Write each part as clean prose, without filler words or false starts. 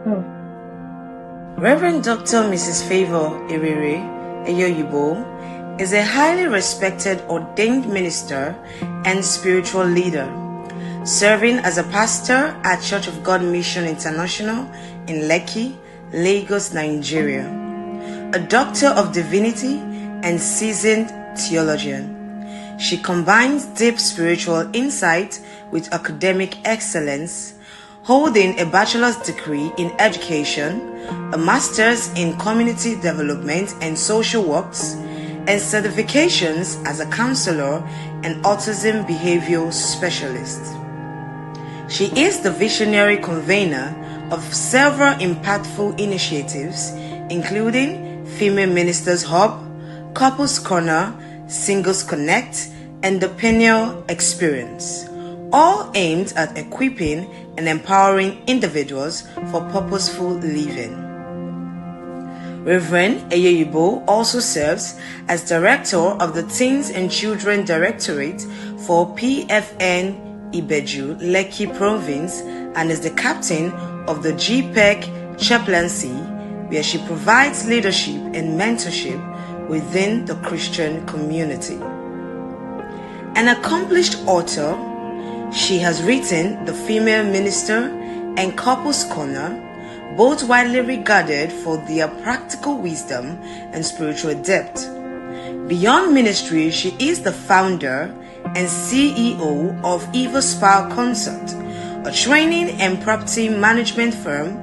Oh. Reverend Dr. Mrs. Favour Erere Eyeoyibo is a highly respected ordained minister and spiritual leader, serving as a pastor at Church of God Mission International in Lekki, Lagos, Nigeria. A doctor of divinity and seasoned theologian. She combines deep spiritual insight with academic excellence, holding a bachelor's degree in education, a master's in community development and social works, and certifications as a counselor and autism behavioral specialist. She is the visionary convener of several impactful initiatives, including Female Ministers Hub, Couples Corner, Singles Connect, and the Pineal Experience, all aimed at equipping and empowering individuals for purposeful living. Reverend Eyeoyibo also serves as Director of the Teens and Children Directorate for PFN Ibeju, Lekki Province, and is the captain of the GPEC chaplaincy, where she provides leadership and mentorship within the Christian community. An accomplished author, she has written The Female Minister and Couples Corner, both widely regarded for their practical wisdom and spiritual depth. Beyond ministry, she is the founder and CEO of Eva Spa Consult, a training and property management firm,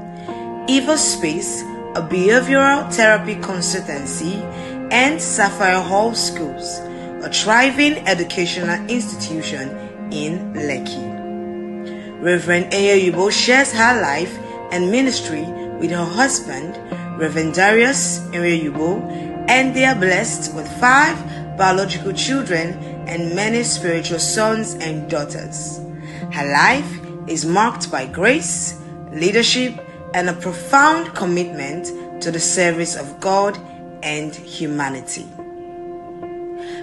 Eva Space, a behavioral therapy consultancy, and Sapphire Hall Schools, a thriving educational institution in Lekki. Reverend Eyeoyibo shares her life and ministry with her husband, Reverend Darius Eyeoyibo, and they are blessed with 5 biological children and many spiritual sons and daughters. Her life is marked by grace, leadership, and a profound commitment to the service of God and humanity.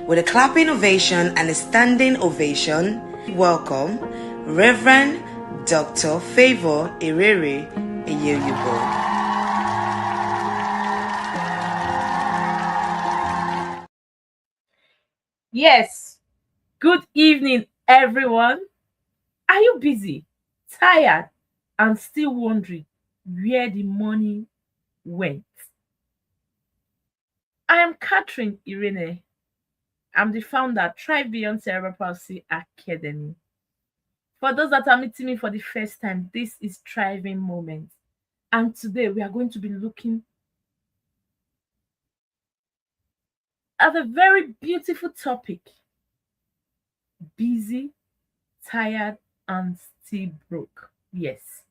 With a clapping ovation and a standing ovation, welcome Reverend Dr. Favour Erere Eyeoyibo. Yes. Good evening, everyone. Are you busy, tired, and still wondering where the money went? I am Catherine Irene. I'm the founder of Thrive Beyond Cerebral Palsy Academy. For those that are meeting me for the first time, this is Thriving Moment. And today we are going to be looking at a very beautiful topic: busy, tired, and still broke. Yes.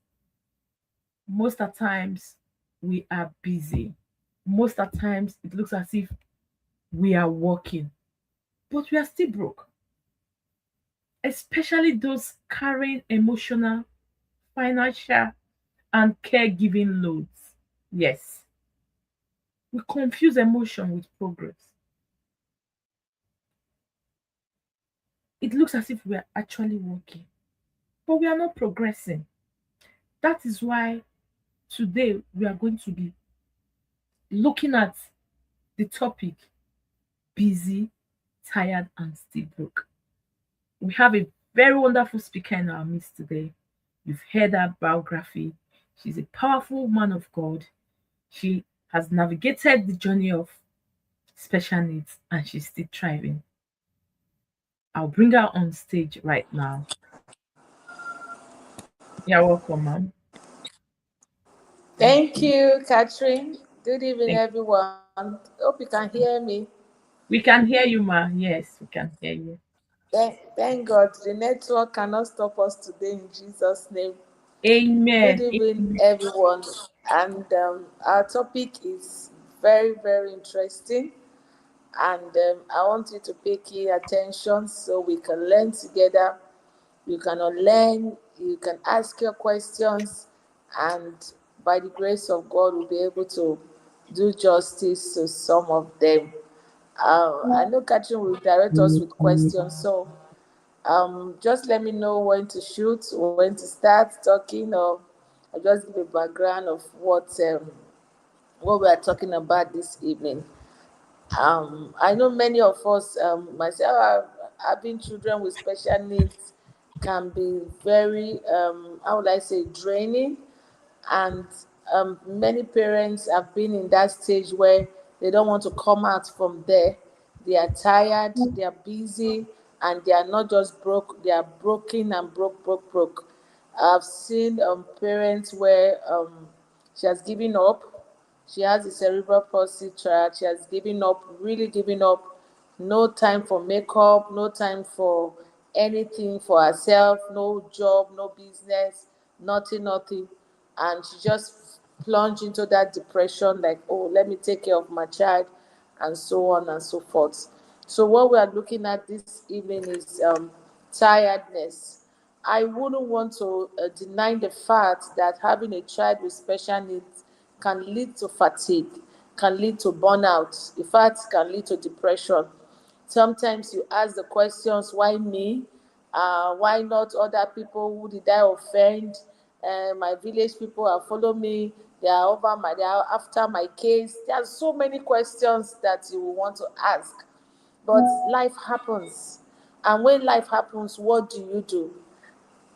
Most of the times we are busy. Most of the times it looks as if we are working, but we are still broke. Especially those carrying emotional, financial, and caregiving loads. Yes, we confuse emotion with progress. It looks as if we are actually working, but we are not progressing. That is why today we are going to be looking at the topic busy, tired, and still broke. We have a very wonderful speaker in our midst today. You've heard her biography. She's a powerful woman of God. She has navigated the journey of special needs and she's still thriving. I'll bring her on stage right now. You're welcome, ma'am. Thank you, Catherine. Good evening, Thank- everyone. Hope you can hear me. We can hear you, ma. Yes, we can hear you. Thank God. The network cannot stop us today in Jesus' name. Good Amen. evening, everyone. And our topic is very, very interesting. And I want you to pay key attention so we can learn together. You can learn, you can ask your questions, and by the grace of God, we'll be able to do justice to some of them. I know Catherine will direct us with questions, so just let me know when to shoot, when to start talking, or I'll just give a background of what we are talking about this evening. I know many of us, myself, having children with special needs can be very, how would I say, draining. And many parents have been in that stage where they don't want to come out from there. They are tired, they are busy, and they are not just broke, they are broken and broke. I've seen parents where she has given up. She has a cerebral palsy child. She has given up, really given up. No time for makeup, no time for anything for herself, no job, no business, nothing. And she just plunged into that depression, like, oh, let me take care of my child, and so on and so forth. So, what we are looking at this evening is tiredness. I wouldn't want to deny the fact that having a child with special needs can lead to fatigue, can lead to burnout, in fact, can lead to depression. Sometimes you ask the questions, why me? Why not other people? Who did I offend? My village people are following me. They are after my case. There are so many questions that you will want to ask. But life happens. And when life happens, what do?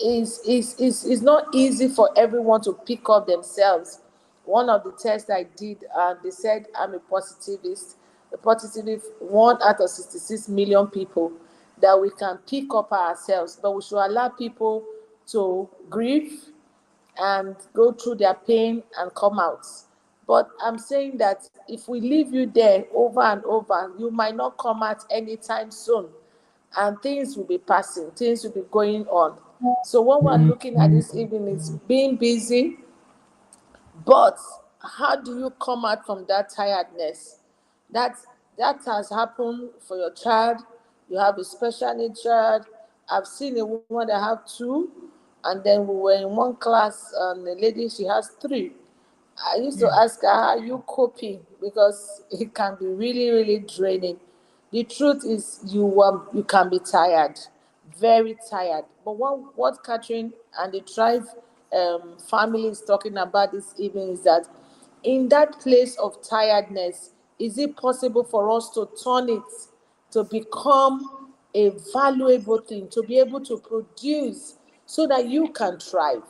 Is not easy for everyone to pick up themselves. One of the tests I did, they said I'm a positivist. A positivist, 1 out of 66 million people, that we can pick up ourselves, but we should allow people to grieve and go through their pain and come out. But I'm saying that if we leave you there over and over, you might not come out anytime soon. And things will be passing, things will be going on. So, what we're looking at this evening is being busy, but how do you come out from that tiredness? That that has happened for your child. You have a special need child. I've seen a woman that have two, and then we were in one class, and the lady she has three. I used to ask her, how are you coping? Because it can be really draining. The truth is, you can be tired, very tired. But what Catherine and the Tribe family is talking about this evening is that in that place of tiredness, is it possible for us to turn it to become a valuable thing, to be able to produce so that you can thrive?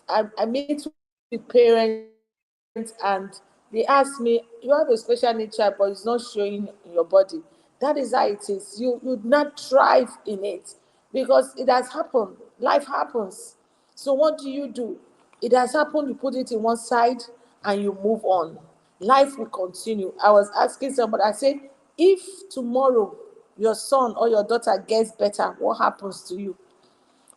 I meet with parents and they ask me, you have a special need child, but it's not showing in your body. That is how it is. You would not thrive in it because it has happened. Life happens. So what do? It has happened, you put it in one side and you move on. Life will continue. I was asking somebody, I said, if tomorrow your son or your daughter gets better, what happens to you?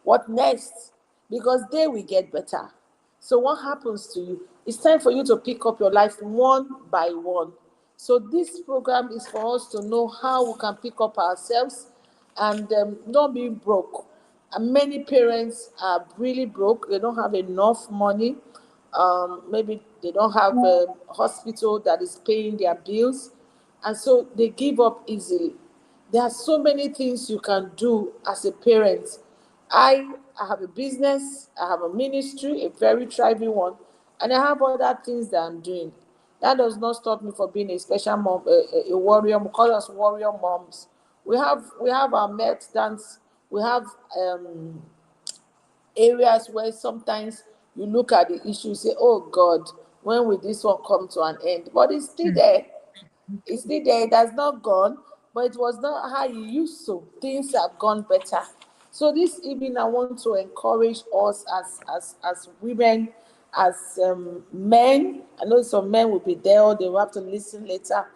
What next? Because they will get better. So, what happens to you? It's time for you to pick up your life one by one. So, this program is for us to know how we can pick up ourselves and not be broke. And many parents are really broke, they don't have enough money. Maybe they don't have a hospital that is paying their bills, and so they give up easily. There are so many things you can do as a parent. I have a business, I have a ministry, a very thriving one, and I have other things that I'm doing. That does not stop me from being a special mom, a warrior. We call us warrior moms. We have our met dance. We have areas where sometimes you look at the issue, say, "Oh God, when will this one come to an end?" But it's still there. It's still there. It has not gone, but it was not how you used to. Things have gone better. So this evening, I want to encourage us as women, as men. I know some men will be there, or they will have to listen later.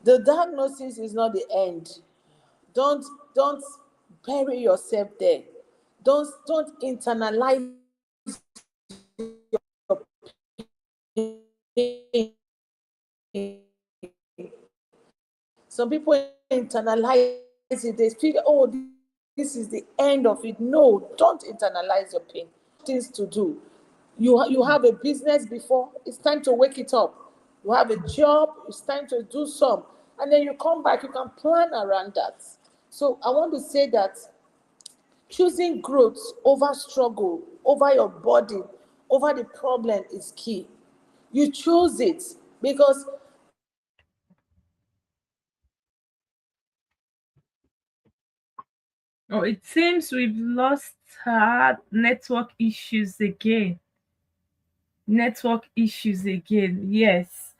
The diagnosis is not the end. Don't bury yourself there. Don't internalize your Some people internalize it. They feel, oh, this is the end of it. No, don't internalize your pain. Things to do. You have a business before. It's time to wake it up. You have a job. It's time to do some, and then you come back. You can plan around that. So I want to say that choosing growth over struggle, over your body, over the problem is key. You choose it because Oh, it seems we've lost her network issues again. Network issues again. Yes.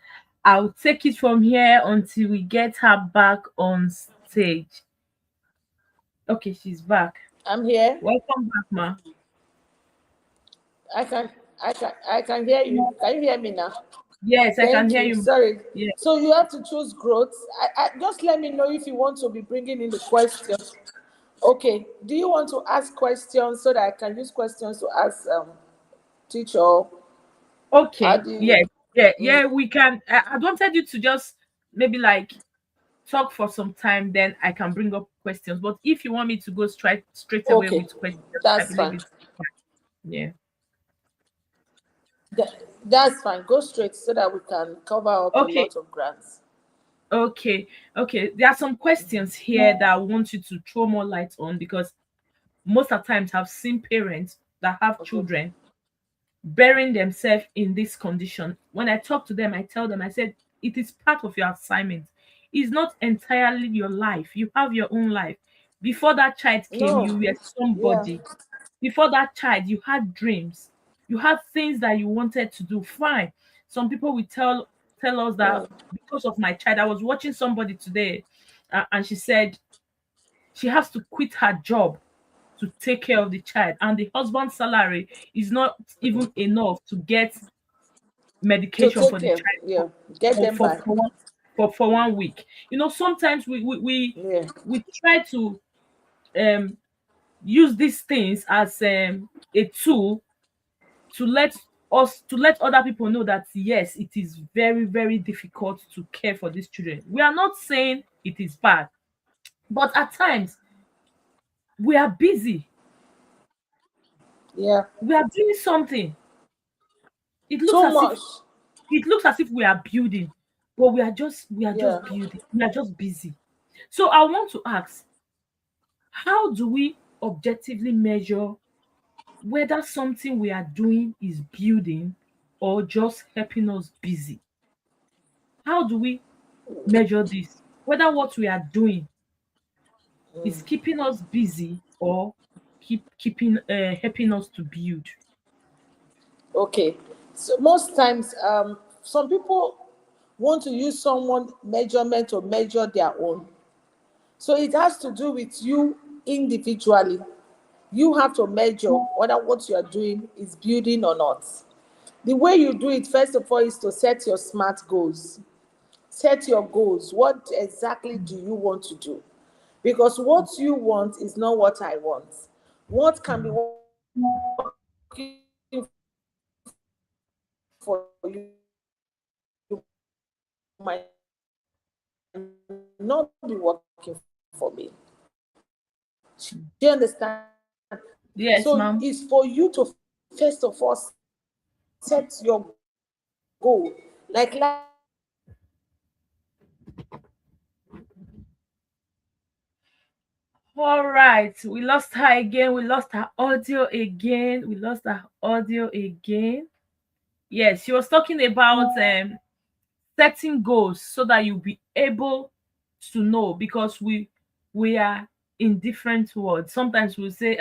I'll take it from here until we get her back on stage. Okay, she's back. I'm here. Welcome back, ma. I can I can hear you. Can you hear me now? Yes, I can Thank hear you. you. Sorry. Yeah. So you have to choose growth. Just let me know if you want to be bringing in the questions. Okay. Do you want to ask questions so that I can use questions to ask teacher? How Okay. do you? Yeah. Yeah. We can. I wanted you to just maybe like talk for some time, then I can bring up questions. But if you want me to go straight away Okay, with questions, I that's believe fine. it's fine. Yeah. That's fine. Go straight so that we can cover up a Okay. lot of grants. Okay. Okay. There are some questions here that I want you to throw more light on because most of the times I've seen parents that have Okay. children burying themselves in this condition. When I talk to them, I tell them, I said, it is part of your assignment. It's not entirely your life. You have your own life. Before that child came, No. you were Yeah. somebody. Before that child, you had dreams. You had things that you wanted to do. Fine. Some people will tell us that Yeah. because of my child. I was watching somebody today, and she said she has to quit her job to take care of the child, and the husband's salary is not even enough to get To medication for take the care. child Yeah. Get them by. for 1 week. Sometimes Yeah. we try to um use these things as a tool to let other people know that yes, it is very, very difficult to care for these children. We are not saying it is bad, but at times we are busy. Yeah. We are doing something. It looks Too as if much. we are building, but we are Yeah. just building. We are just busy. So I want to ask, how do we objectively measure whether something we are doing is building or just helping us busy? How do we measure this? Whether what we are doing is keeping us busy or keeping helping us to build. Okay. So most times, some people want to use someone measurement to measure their own. So it has to do with you individually. You have to measure whether what you are doing is building or not. The way you do it, first of all, is to set your SMART goals. Set your goals. What exactly do you want to do? Because what you want is not what I want. What can be working for you might not be working for me. Do you understand? Yes, So ma'am. it's for you to first of all set your goal. Like All right, we lost her again. We lost her audio again. We lost her audio again. Yes, she was talking about setting goals so that you'll be able to know because we are in different worlds. Sometimes we'll say,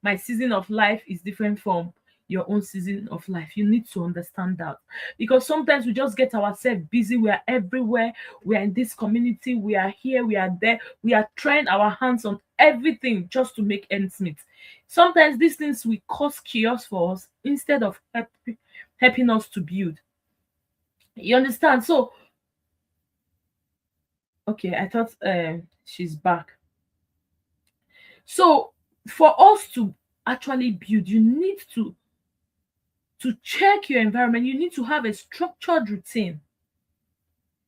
my season of life is different from your own season of life. You need to understand that because sometimes we just get ourselves busy. We are everywhere. We are in this community. We are here. We are there. We are trying our hands on everything just to make ends meet. Sometimes these things will cause chaos for us instead of helping us to build. You understand? So okay, I thought she's back. So for us to actually build, you need to check your environment. You need to have a structured routine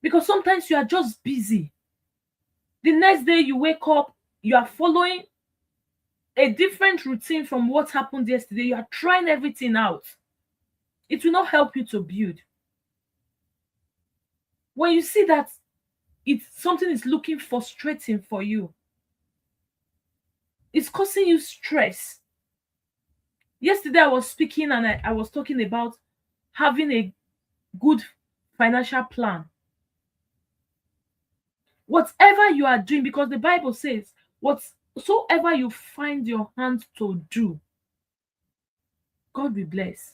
because sometimes you are just busy. The next day you wake up, you are following a different routine from what happened yesterday. You are trying everything out. It will not help you to build. When you see that it's something is looking frustrating for you, it's causing you stress. Yesterday I was speaking and I was talking about having a good financial plan. Whatever you are doing, because the Bible says, whatsoever you find your hand to do, God will bless.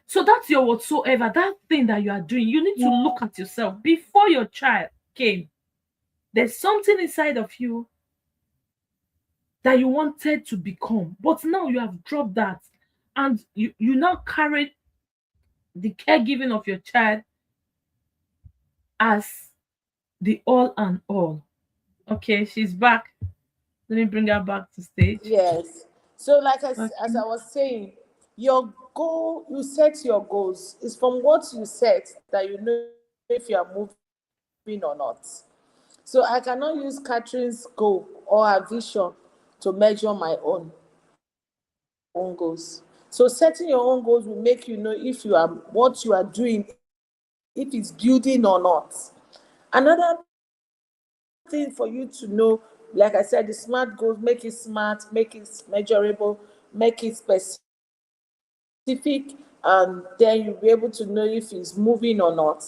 So that's your whatsoever, that thing that you are doing. You need to look at yourself. Before your child came, there's something inside of you that you wanted to become, but now you have dropped that, and you now carry the caregiving of your child as the all and all. Okay, she's back. Let me bring her back to stage. Yes. So, as Okay. I was saying, your goal, you set your goals. It's from what you set that you know if you are moving or not. So, I cannot use Catherine's goal or her vision to measure my own goals. So, setting your own goals will make you know if what you are doing, if it's building or not. Another thing for you to know, like I said, the smart goals, make it smart, make it measurable, make it specific, and then you'll be able to know if it's moving or not.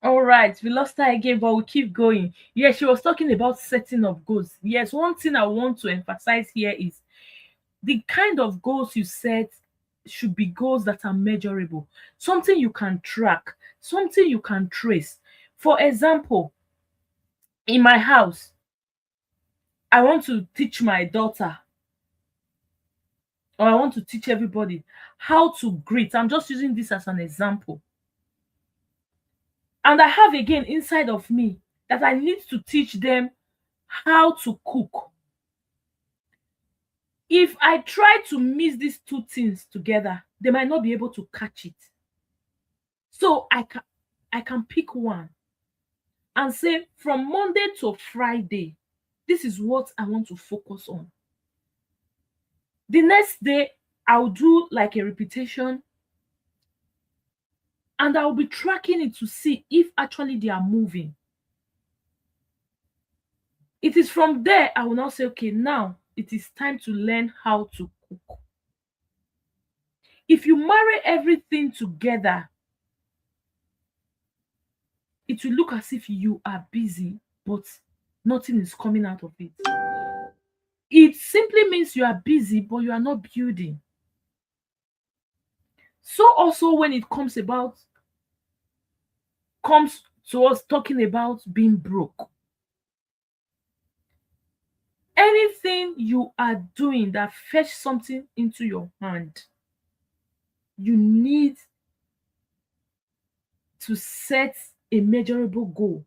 All right, we lost her again, but we keep going. Yes, she was talking about setting of goals. Yes, one thing I want to emphasize here is the kind of goals you set should be goals that are measurable, something you can track, something you can trace. For example, in my house, I want to teach my daughter, or I want to teach everybody how to greet. I'm just using this as an example. And I have again inside of me that I need to teach them how to cook. If I try to mix these two things together, they might not be able to catch it. So I can pick one and say from Monday to Friday, this is what I want to focus on. The next day, I'll do like a repetition, and I'll be tracking it to see if actually they are moving. It is from there I will now say, okay, now it is time to learn how to cook. If you marry everything together, it will look as if you are busy, but nothing is coming out of it. It simply means you are busy, but you are not building. So also when it comes to us talking about being broke, anything you are doing that fetch something into your hand, you need to set a measurable goal.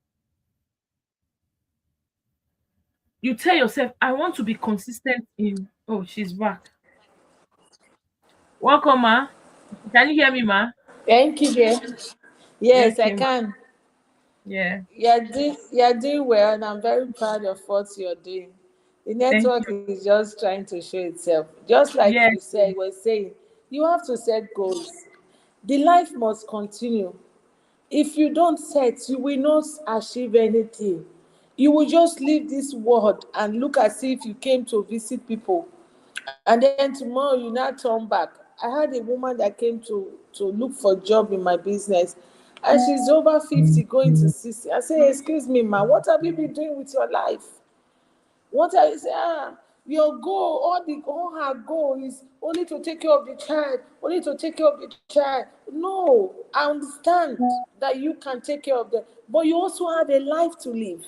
You tell yourself, I want to be consistent in. Oh, she's back. Welcome, ma. Can you hear me, ma? Thank you, dear. Yes, I Okay, ma. can. Yeah. You're doing well, and I'm very proud of what you're doing. The Thank network you. is just trying to show itself. Just like Yes. you said, we're saying, you have to set goals. The life must continue. If you don't set, you will not achieve anything. You will just leave this world and look as if you came to visit people. And then tomorrow you now turn back. I had a woman that came to look for a job in my business. And she's over 50, going to 60. I say, excuse me, ma, what have you been doing with your life? What are you saying? Your goal, all her goal is only to take care of the child, only to take care of the child. No, I understand that you can take care of them, but you also have a life to live.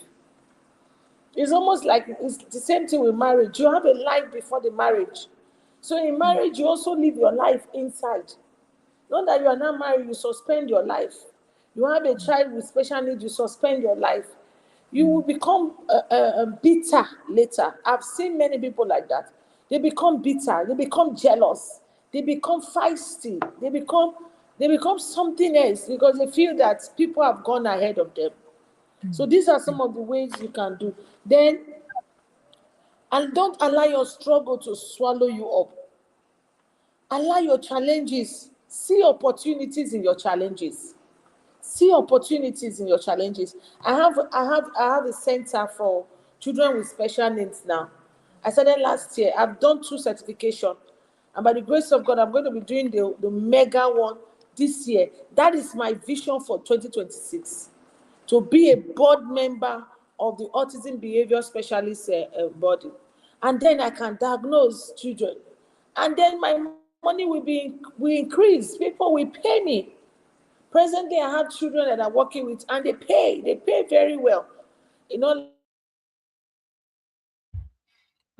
It's almost like it's the same thing with marriage. You have a life before the marriage. So in marriage, you also live your life inside. Not that you are not married, you suspend your life. You have a child with special needs, you suspend your life. You will become bitter later. I've seen many people like that. They become bitter, they become jealous, they become feisty, they become something else because they feel that people have gone ahead of them. So these are some of the ways you can do. Then, and don't allow your struggle to swallow you up. Allow your challenges, see opportunities in your challenges. See opportunities in your challenges. I have a center children with special needs now. I started last year. I've done two certification. And by the grace of God, I'm going to be doing the mega one this year. That is my vision for 2026, to be a board member of the autism behavior specialist body. And then I can diagnose children. And then my money will increase. People will pay me. Presently, I have children that I'm working with, and they pay very well. Like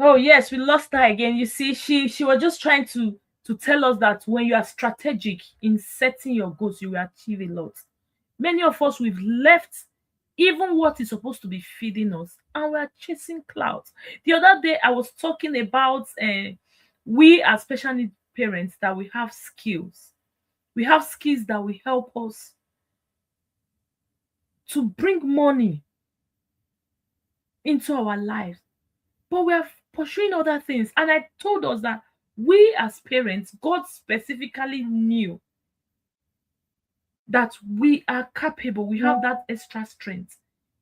Oh yes, we lost her again. You see, she was just trying to tell us that when you are strategic in setting your goals, you will achieve a lot. Many of us we've left even what is supposed to be feeding us, and we are chasing clouds. The other day, I was talking about we as special need parents that we have skills. We have skills that will help us to bring money into our lives, but we are pursuing other things. And I told us that we as parents, God specifically knew that we are capable, we have that extra strength.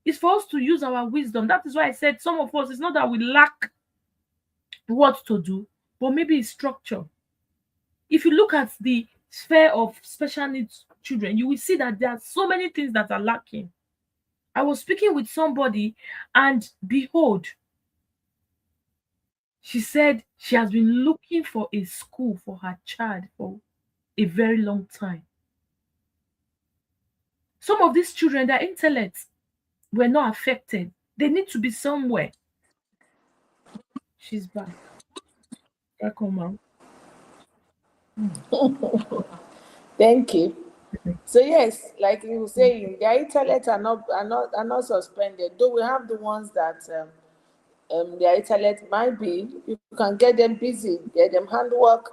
It's for us to use our wisdom. That is why I said some of us, it's not that we lack what to do, but maybe it's structure. If you look at the sphere of special needs children, you will see that there are so many things that are lacking. I was speaking with somebody, and behold, she said she has been looking for a school for her child for a very long time. Some of these children, their intellects were not affected. They need to be somewhere. She's back. Welcome, ma'am. thank you. So yes, like you were saying, their intellect are not suspended. Though we have the ones that their intellect might be, you can get them busy, get them handwork,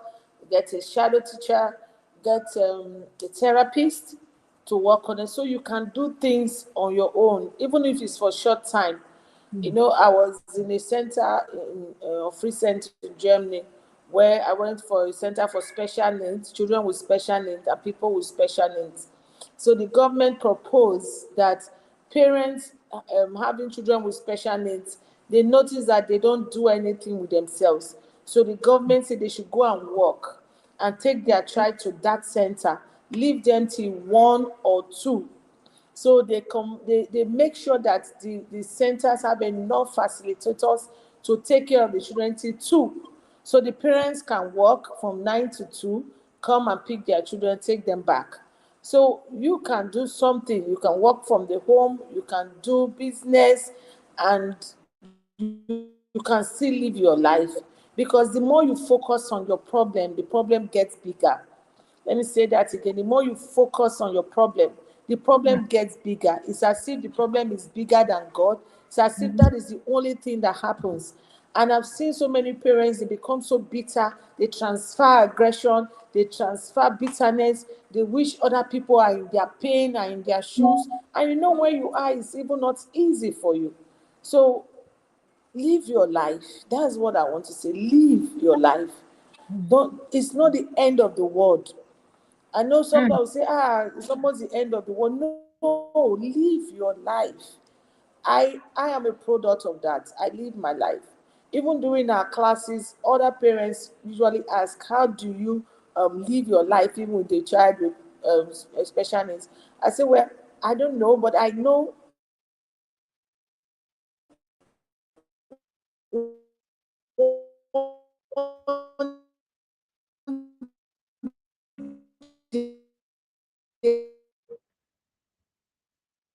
get a shadow teacher, get a therapist to work on it, so you can do things on your own, even if it's for short time. I was in a center of recent in Germany, where I went for a center for special needs, children with special needs, and people with special needs. So the government proposed that parents having children with special needs, they notice that they don't do anything with themselves. So the government said they should go and work and take their child to that center, leave them till 1 or 2, so they make sure that the centers have enough facilitators to take care of the children till 2. So the parents can work from 9 to 2, come and pick their children, take them back. So you can do something. You can work from the home, you can do business, and you can still live your life. Because the more you focus on your problem, the problem gets bigger. Let me say that again. The more you focus on your problem, the problem gets bigger. It's as if the problem is bigger than God. It's as if that is the only thing that happens. And I've seen so many parents, they become so bitter, they transfer aggression, they transfer bitterness, they wish other people are in their pain, are in their shoes. And you know where you are, it's even not easy for you. So live your life. That's what I want to say. Live your life. Don't, it's not the end of the world. I know somebody Mm. will say, it's almost the end of the world. No, live your life. I am a product of that. I live my life. Even during our classes, other parents usually ask, how do you live your life even with a child with special needs? I say, well, I don't know, but I know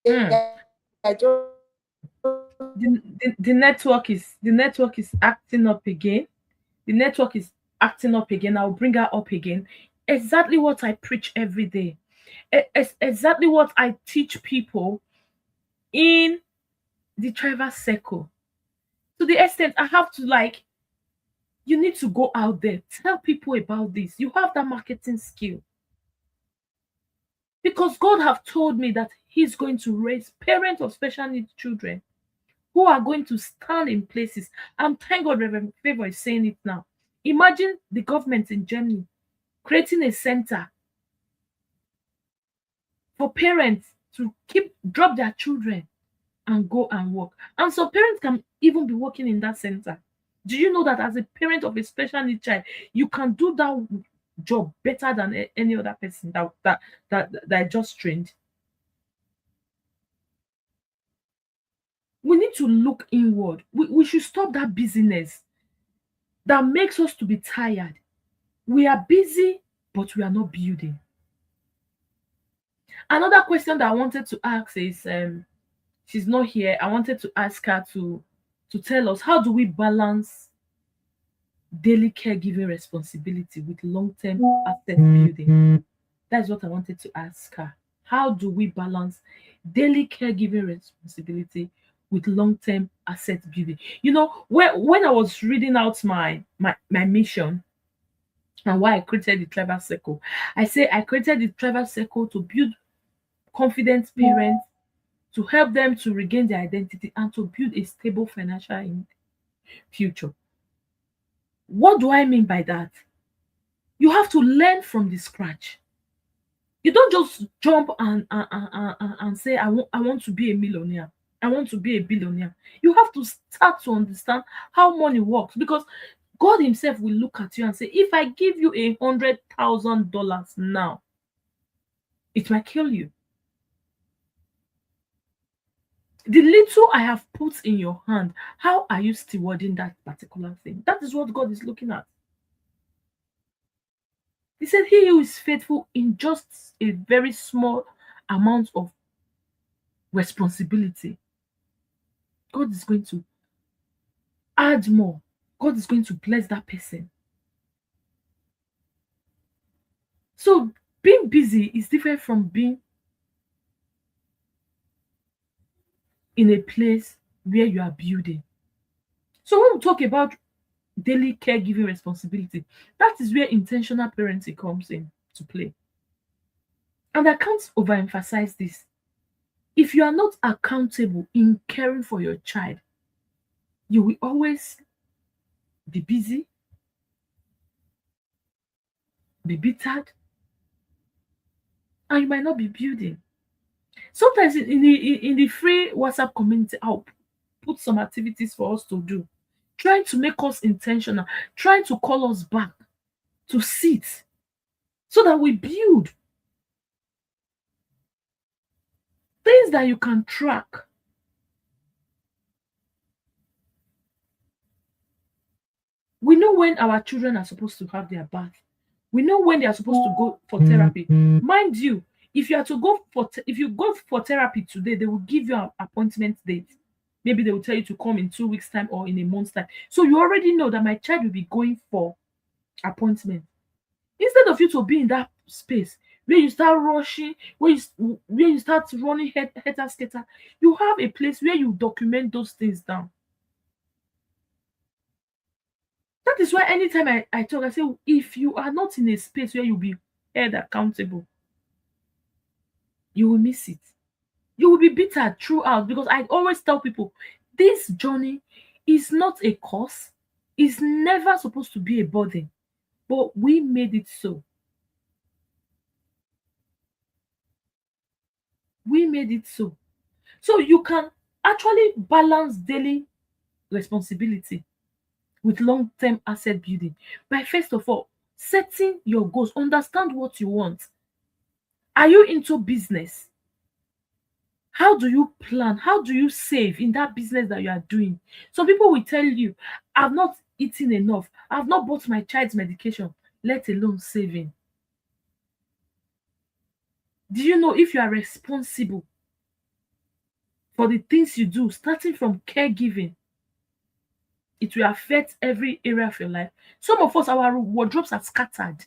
Mm. I don't The network is acting up again. The network is acting up again. I'll bring her up again. Exactly what I preach every day. Exactly what I teach people in the Trevor circle. To the extent I have to, like, you need to go out there, tell people about this. You have that marketing skill. Because God have told me that He's going to raise parents of special needs children who are going to stand in places. And thank God Reverend Favor is saying it now. Imagine the government in Germany creating a center for parents to keep drop their children. and go and work. And some parents can even be working in that center. Do you know that as a parent of a special need child, you can do that job better than any other person that just trained? We need to look inward. We should stop that busyness that makes us to be tired. We are busy, but we are not building. Another question that I wanted to ask is she's not here. I wanted to ask her to tell us, how do we balance daily caregiving responsibility with long-term asset building? That's what I wanted to ask her. How do we balance daily caregiving responsibility with long-term asset building? You know, when I was reading out my mission and why I created the travel circle, I say I created the travel circle to build confident parents, to help them to regain their identity and to build a stable financial future. What do I mean by that? You have to learn from the scratch. You don't just jump and say, I want to be a millionaire. I want to be a billionaire. You have to start to understand how money works, because God Himself will look at you and say, if I give you $100,000 now, it might kill you. The little I have put in your hand, how are you stewarding that particular thing? That is what God is looking at. He said, he who is faithful in just a very small amount of responsibility, God is going to add more. God is going to bless that person. So being busy is different from being in a place where you are building. So when we talk about daily caregiving responsibility, that is where intentional parenting comes in to play. And I can't overemphasize this. If you are not accountable in caring for your child, you will always be busy, be bittered, and you might not be building. Sometimes in the free WhatsApp community, I'll put some activities for us to do, trying to make us intentional, trying to call us back to sit so that we build things that you can track. We know when our children are supposed to have their bath. We know when they are supposed to go for therapy. Mind you, if you are to go for if you go for therapy today, they will give you an appointment date. Maybe they will tell you to come in 2 weeks time or in a month's time. So you already know that my child will be going for appointment. Instead of you to be in that space where you start rushing, where you start running head skater, you have a place where you document those things down. That is why anytime I talk, I say, if you are not in a space where you'll be held accountable, you will miss it. You will be bitter throughout, because I always tell people this journey is not a curse, it's never supposed to be a burden, but we made it so. We made it so. So you can actually balance daily responsibility with long-term asset building by, first of all, setting your goals. Understand what you want. Are you into business? How do you plan? How do you save in that business that you are doing? Some people will tell you, I've not eaten enough, I've not bought my child's medication, let alone saving. Do you know, if you are responsible for the things you do, starting from caregiving, it will affect every area of your life. Some of us, our wardrobes are scattered.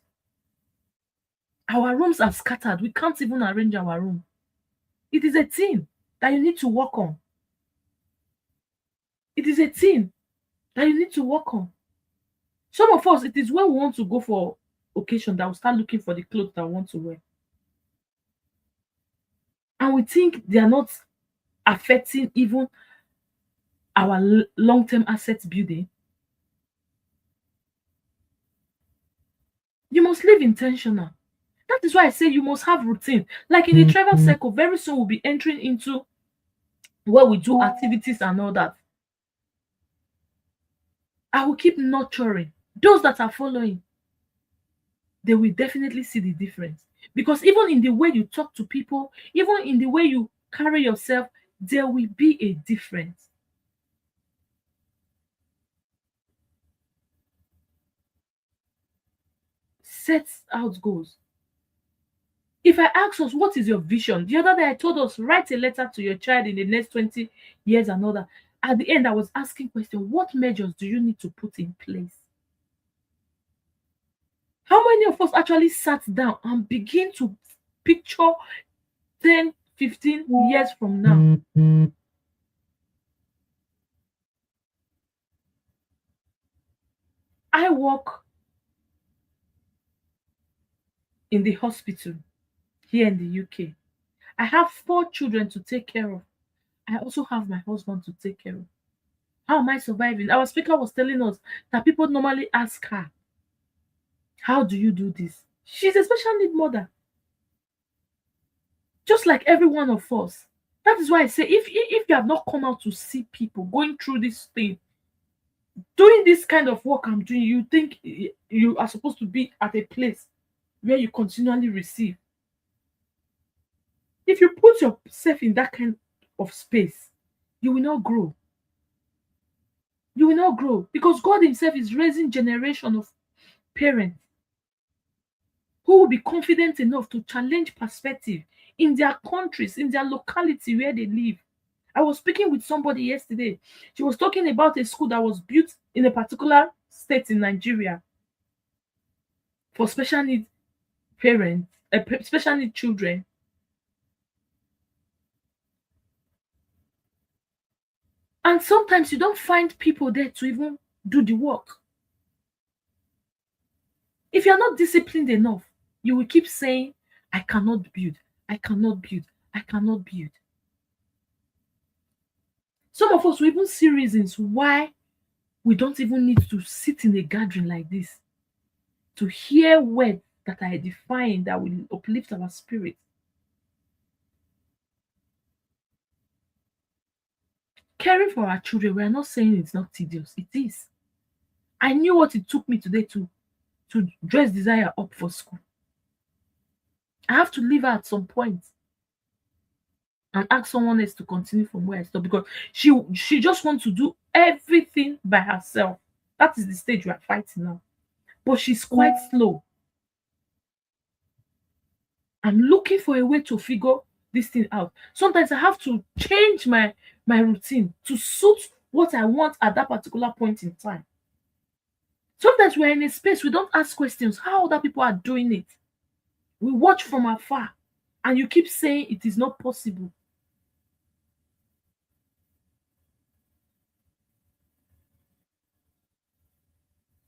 Our rooms are scattered. We can't even arrange our room. It is a thing that you need to work on. It is a thing that you need to work on. Some of us, it is when we want to go for occasion that we start looking for the clothes that we want to wear. And we think they are not affecting even our long-term asset building. You must live intentional. That is why I say you must have routine. Like in the travel circle, very soon we'll be entering into where we do activities and all that. I will keep nurturing. Those that are following, they will definitely see the difference. Because even in the way you talk to people, even in the way you carry yourself, there will be a difference. Set out goals. If I ask us, what is your vision? The other day I told us, write a letter to your child in the next 20 years and all that. At the end, I was asking question, what measures do you need to put in place? How many of us actually sat down and begin to picture 10, 15 years from now? I work in the hospital here in the UK. I have 4 children to take care of. I also have my husband to take care of. How am I surviving? Our speaker was telling us that people normally ask her, how do you do this? She's a special need mother, just like every one of us. That is why I say, if you have not come out to see people going through this thing, doing this kind of work I'm doing, you think you are supposed to be at a place where you continually receive. If you put yourself in that kind of space, you will not grow. You will not grow because God Himself is raising generation of parents who will be confident enough to challenge perspective in their countries, in their locality where they live. I was speaking with somebody yesterday. She was talking about a school that was built in a particular state in Nigeria for special needs parents, special needs children. And sometimes you don't find people there to even do the work. If you're not disciplined enough, you will keep saying, I cannot build, I cannot build, I cannot build. Some of us will even see reasons why we don't even need to sit in a gathering like this to hear words that are edifying, that will uplift our spirit. Caring for our children, we are not saying it's not tedious. It is. I knew what it took me today to dress Desire up for school. I have to leave her at some point and ask someone else to continue from where I stopped because she just wants to do everything by herself. That is the stage we are fighting now. But she's quite slow. I'm looking for a way to figure this thing out. Sometimes I have to change my routine to suit what I want at that particular point in time. Sometimes we're in a space we don't ask questions how other people are doing it. We watch from afar and you keep saying it is not possible.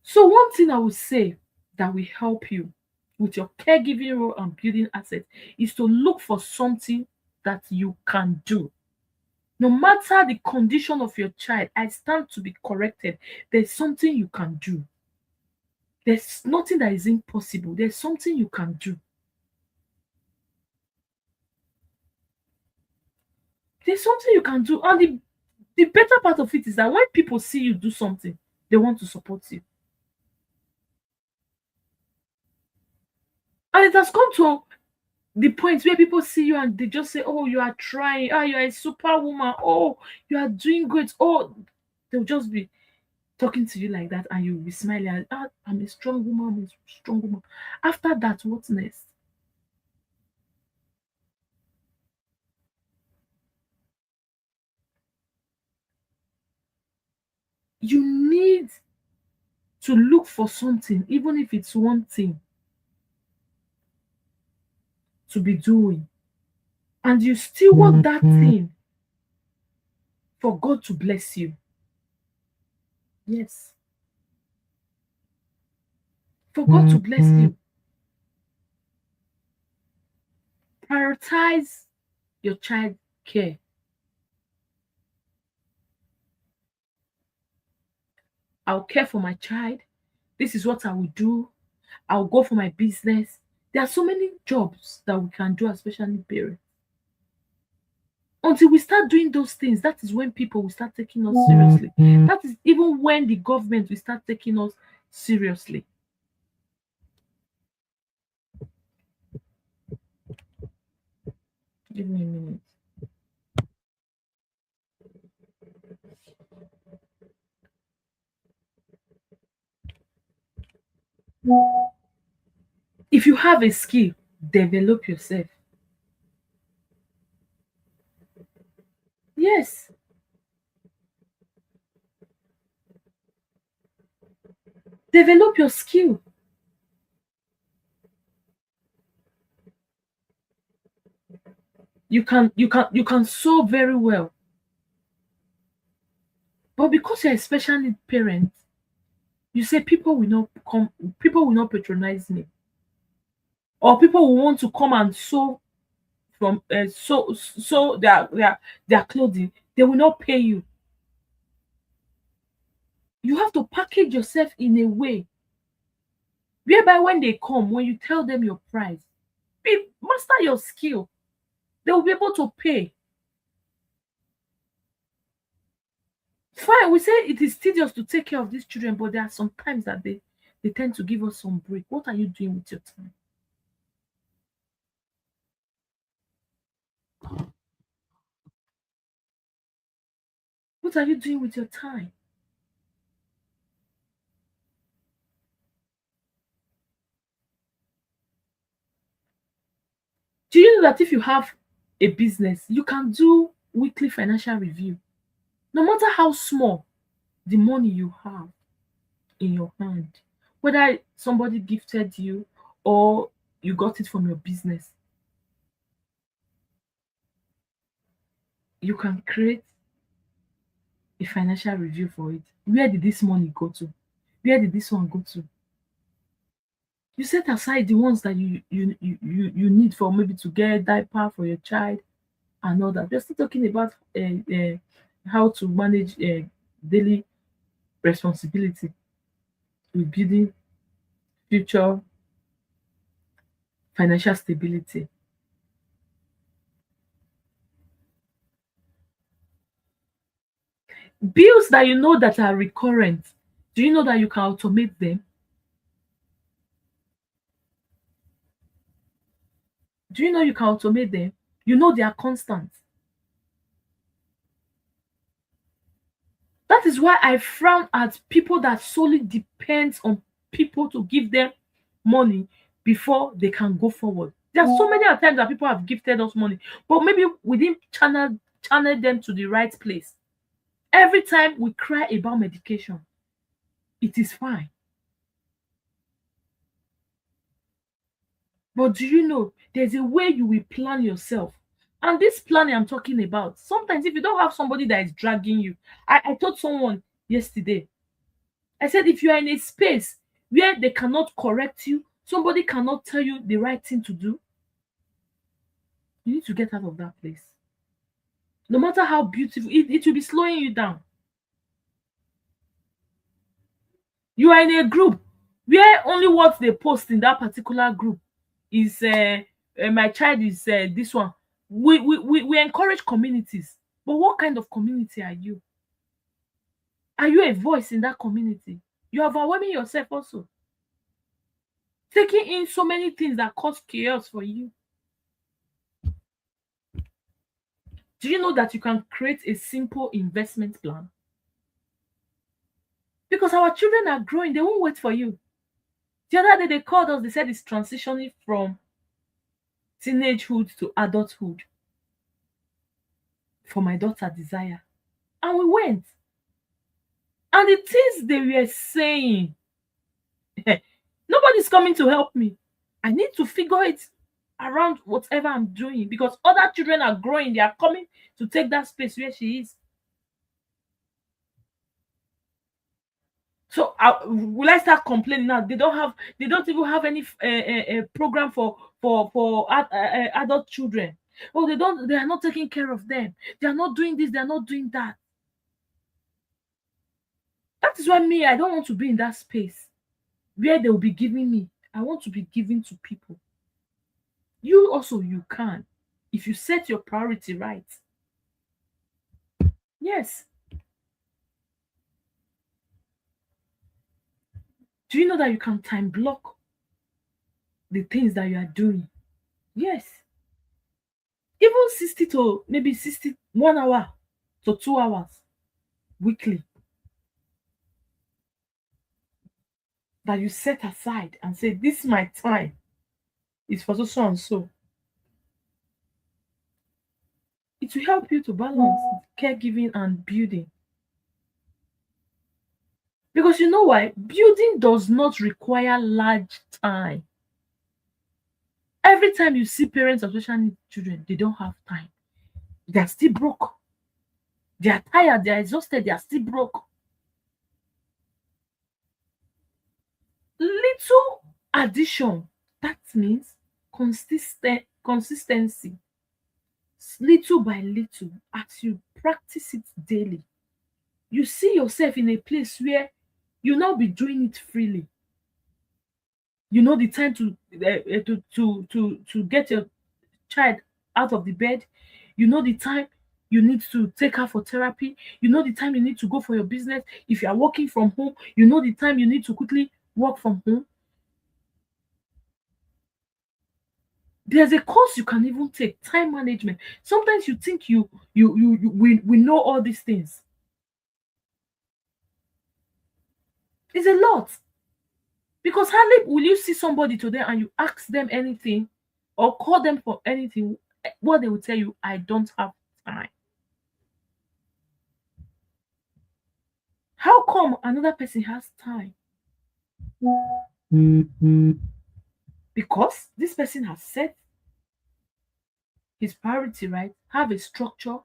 So one thing I would say that will help you with your caregiving role and building assets is to look for something that you can do. No matter the condition of your child, I stand to be corrected. There's something you can do. There's nothing that is impossible. There's something you can do. There's something you can do. And the better part of it is that when people see you do something, they want to support you. And it has come to the point where people see you and they just say, oh, you are trying. Ah, you are a superwoman. Oh, you are doing great. Oh, they'll just be talking to you like that and you'll be smiling. Ah, I'm a strong woman. I'm a strong woman. After that, what's next? You need to look for something, even if it's one thing, to be doing. And you still want that thing for God to bless you. Yes. For God to bless you. Prioritize your child care. I'll care for my child. This is what I will do. I'll go for my business. There are so many jobs that we can do, especially parents. Until we start doing those things, that is when people will start taking us seriously. That is even when the government will start taking us seriously. Give me a minute. If you have a skill, develop yourself. Yes, develop your skill. You can sew very well, but because you're a special need parent, you say people will not patronize me, or people will want to come and sew from sew their clothing. They will not pay you. You have to package yourself in a way whereby when they come, when you tell them your price, master your skill, they will be able to pay. Fine, we say it is tedious to take care of these children, but there are some times that they tend to give us some break. What are you doing with your time? What are you doing with your time? Do you know that if you have a business, you can do weekly financial review? No matter how small the money you have in your hand, whether somebody gifted you or you got it from your business, you can create a financial review for it. Where did this money go to? Where did this one go to? You set aside the ones that you need for maybe to get diaper for your child and all that. We're still talking about how to manage daily responsibility with building future financial stability. Bills that you know that are recurrent, do you know that you can automate them? Do you know you can automate them? You know they are constant. That is why I frown at people that solely depends on people to give them money before they can go forward. There are so many times that people have gifted us money, but maybe we didn't channel them to the right place. Every time we cry about medication, it is fine. But do you know there's a way you will plan yourself? And this planning I'm talking about, sometimes if you don't have somebody that is dragging you, I told someone yesterday, I said, if you are in a space where they cannot correct you, somebody cannot tell you the right thing to do, you need to get out of that place. No matter how beautiful, it will be slowing you down. You are in a group where only what they post in that particular group is my child is this one. We encourage communities, but what kind of community are you? Are you a voice in that community? You are overwhelming yourself also, taking in so many things that cause chaos for you. Do you know that you can create a simple investment plan? Because our children are growing, they won't wait for you. The other day they called us, they said it's transitioning from teenagehood to adulthood for my daughter Desire. And we went. And the things they were saying, nobody's coming to help me. I need to figure it around whatever I'm doing because other children are growing. They are coming to take that space where she is. So will I start complaining now? They don't even have any program for adult children. Oh, they are not taking care of them. They are not doing this. They are not doing that. That is why me, I don't want to be in that space where they will be giving me. I want to be giving to people. You also, you can, if you set your priority right. Yes. Do you know that you can time block the things that you are doing? Yes. Even 60 to maybe 61 hour to 2 hours weekly that you set aside and say, this is my time. It's for so so and so. It will help you to balance caregiving and building. Because you know why? Building does not require large time. Every time you see parents of special needs children, they don't have time. They are still broke. They are tired, they are exhausted, they are still broke. Little addition, that means consistency. Little by little, as you practice it daily, you see yourself in a place where you now be doing it freely. You know the time to get your child out of the bed. You know the time you need to take her for therapy. You know the time you need to go for your business. If you are working from home, you know the time you need to quickly work from home. There's a course you can even take, time management. Sometimes you think we know all these things. It's a lot. Because hardly will you see somebody today and you ask them anything or call them for anything, what they will tell you, I don't have time. How come another person has time? Because this person has set his priority right, have a structure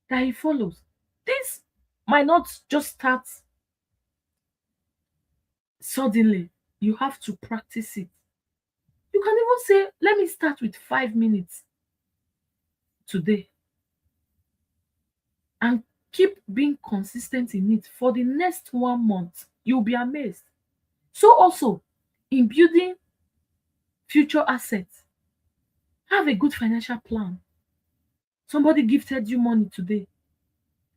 that he follows. This might not just start suddenly. You have to practice it. You can even say, let me start with 5 minutes today and keep being consistent in it for the next 1 month. You'll be amazed. So, also in building future assets, have a good financial plan. Somebody gifted you money today.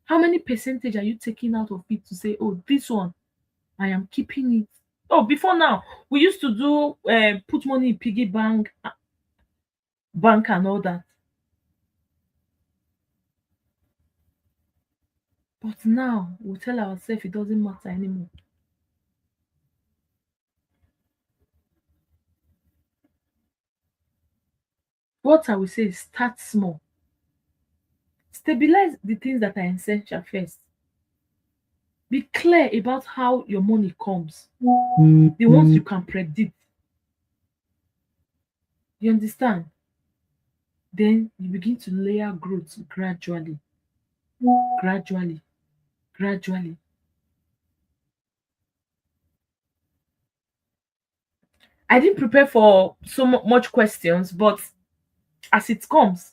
How many percentage are you taking out of it to say, oh, this one, I am keeping it? Oh, before now, we used to do put money in piggy bank and all that. But now we tell ourselves it doesn't matter anymore. What I will say is start small. Stabilize the things that are essential first. Be clear about how your money comes. The ones you can predict. You understand? Then you begin to layer growth gradually, gradually, gradually. I didn't prepare for so much questions, but as it comes,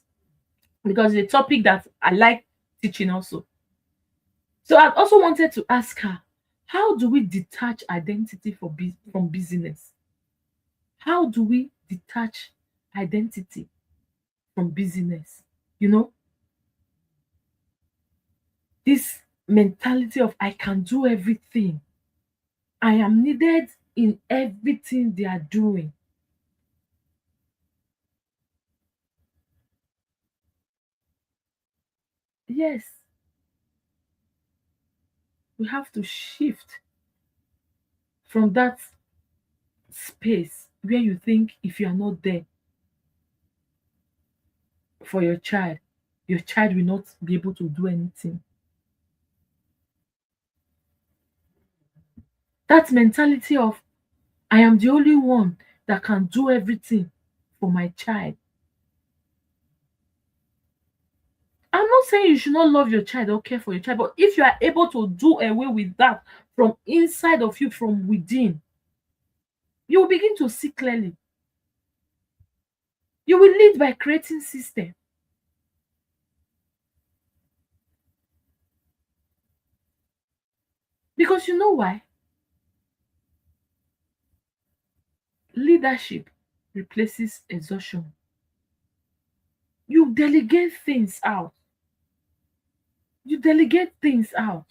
because it's a topic that I like teaching also. So I also wanted to ask her, how do we detach identity from business? How do we detach identity from business? You know, this mentality of I can do everything. I am needed in everything they are doing. Yes, we have to shift from that space where you think if you are not there for your child will not be able to do anything. That mentality of I am the only one that can do everything for my child. I'm not saying you should not love your child or care for your child, but if you are able to do away with that from inside of you, from within, you will begin to see clearly. You will lead by creating system. Because you know why? Leadership replaces exhaustion. You delegate things out. You delegate things out.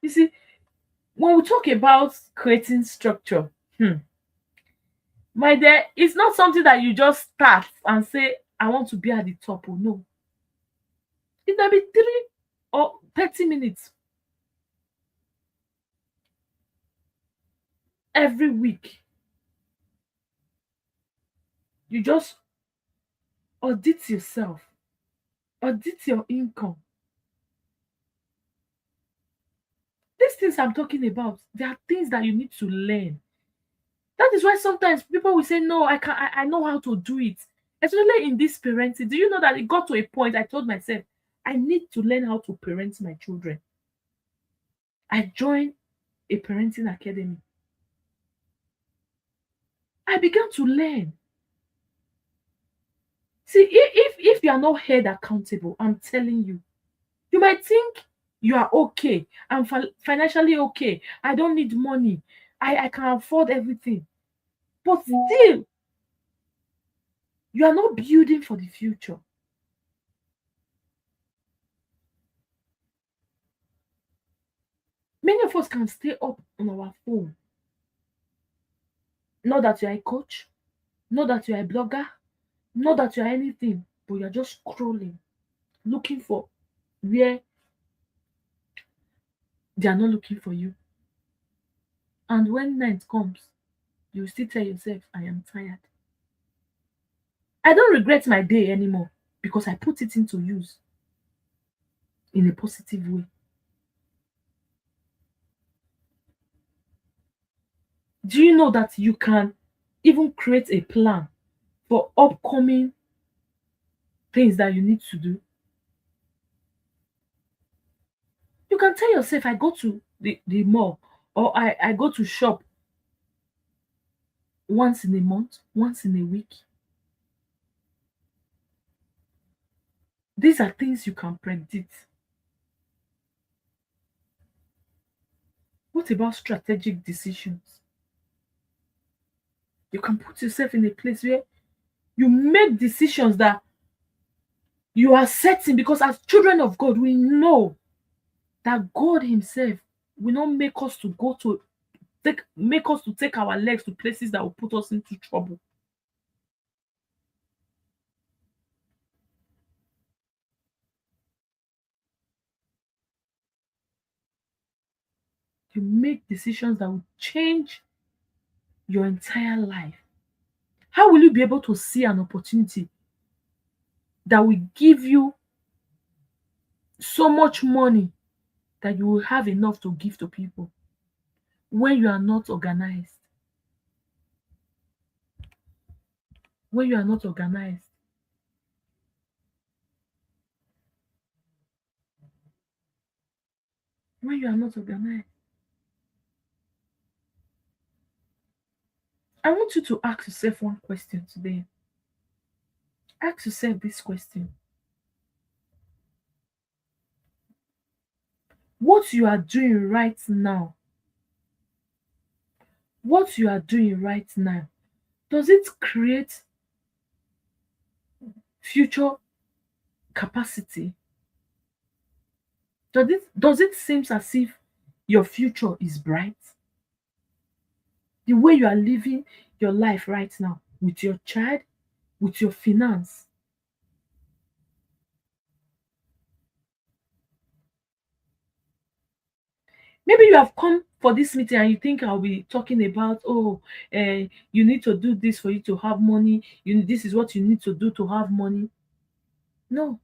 You see, when we talk about creating structure, my dear, it's not something that you just start and say, I want to be at the top. Oh, no. It might be 3 or 30 minutes every week. You just audit yourself, audit your income. These things I'm talking about, they are things that you need to learn. That is why sometimes people will say, no, I can I know how to do it. Especially in this parenting. Do you know that it got to a point I told myself, I need to learn how to parent my children. I joined a parenting academy. I began to learn. See, if you are not held accountable, I'm telling you, you might think you are okay. I'm financially okay. I don't need money. I can afford everything. But still, you are not building for the future. Many of us can stay up on our phone. Not that you're a coach, not that you're a blogger, not that you're anything, but you're just scrolling, looking for where they are not looking for you. And when night comes, you still tell yourself, I am tired. I don't regret my day anymore because I put it into use in a positive way. Do you know that you can even create a plan for upcoming things that you need to do? You can tell yourself, I go to the mall, or I go to shop once in a month, once in a week. These are things you can predict. What about strategic decisions? You can put yourself in a place where you make decisions that you are setting, because as children of God, we know that God Himself will not make us to take our legs to places that will put us into trouble. You make decisions that will change your entire life. How will you be able to see an opportunity that will give you so much money that you will have enough to give to people when you are not organized? When you are not organized. When you are not organized. I want you to ask yourself one question today. Ask yourself this question. What you are doing right now, what you are doing right now, does it create future capacity? Does it seem as if your future is bright? The way you are living your life right now with your child, with your finance. Maybe you have come for this meeting and you think I'll be talking about, you need to do this for you to have money. This is what you need to do to have money. No,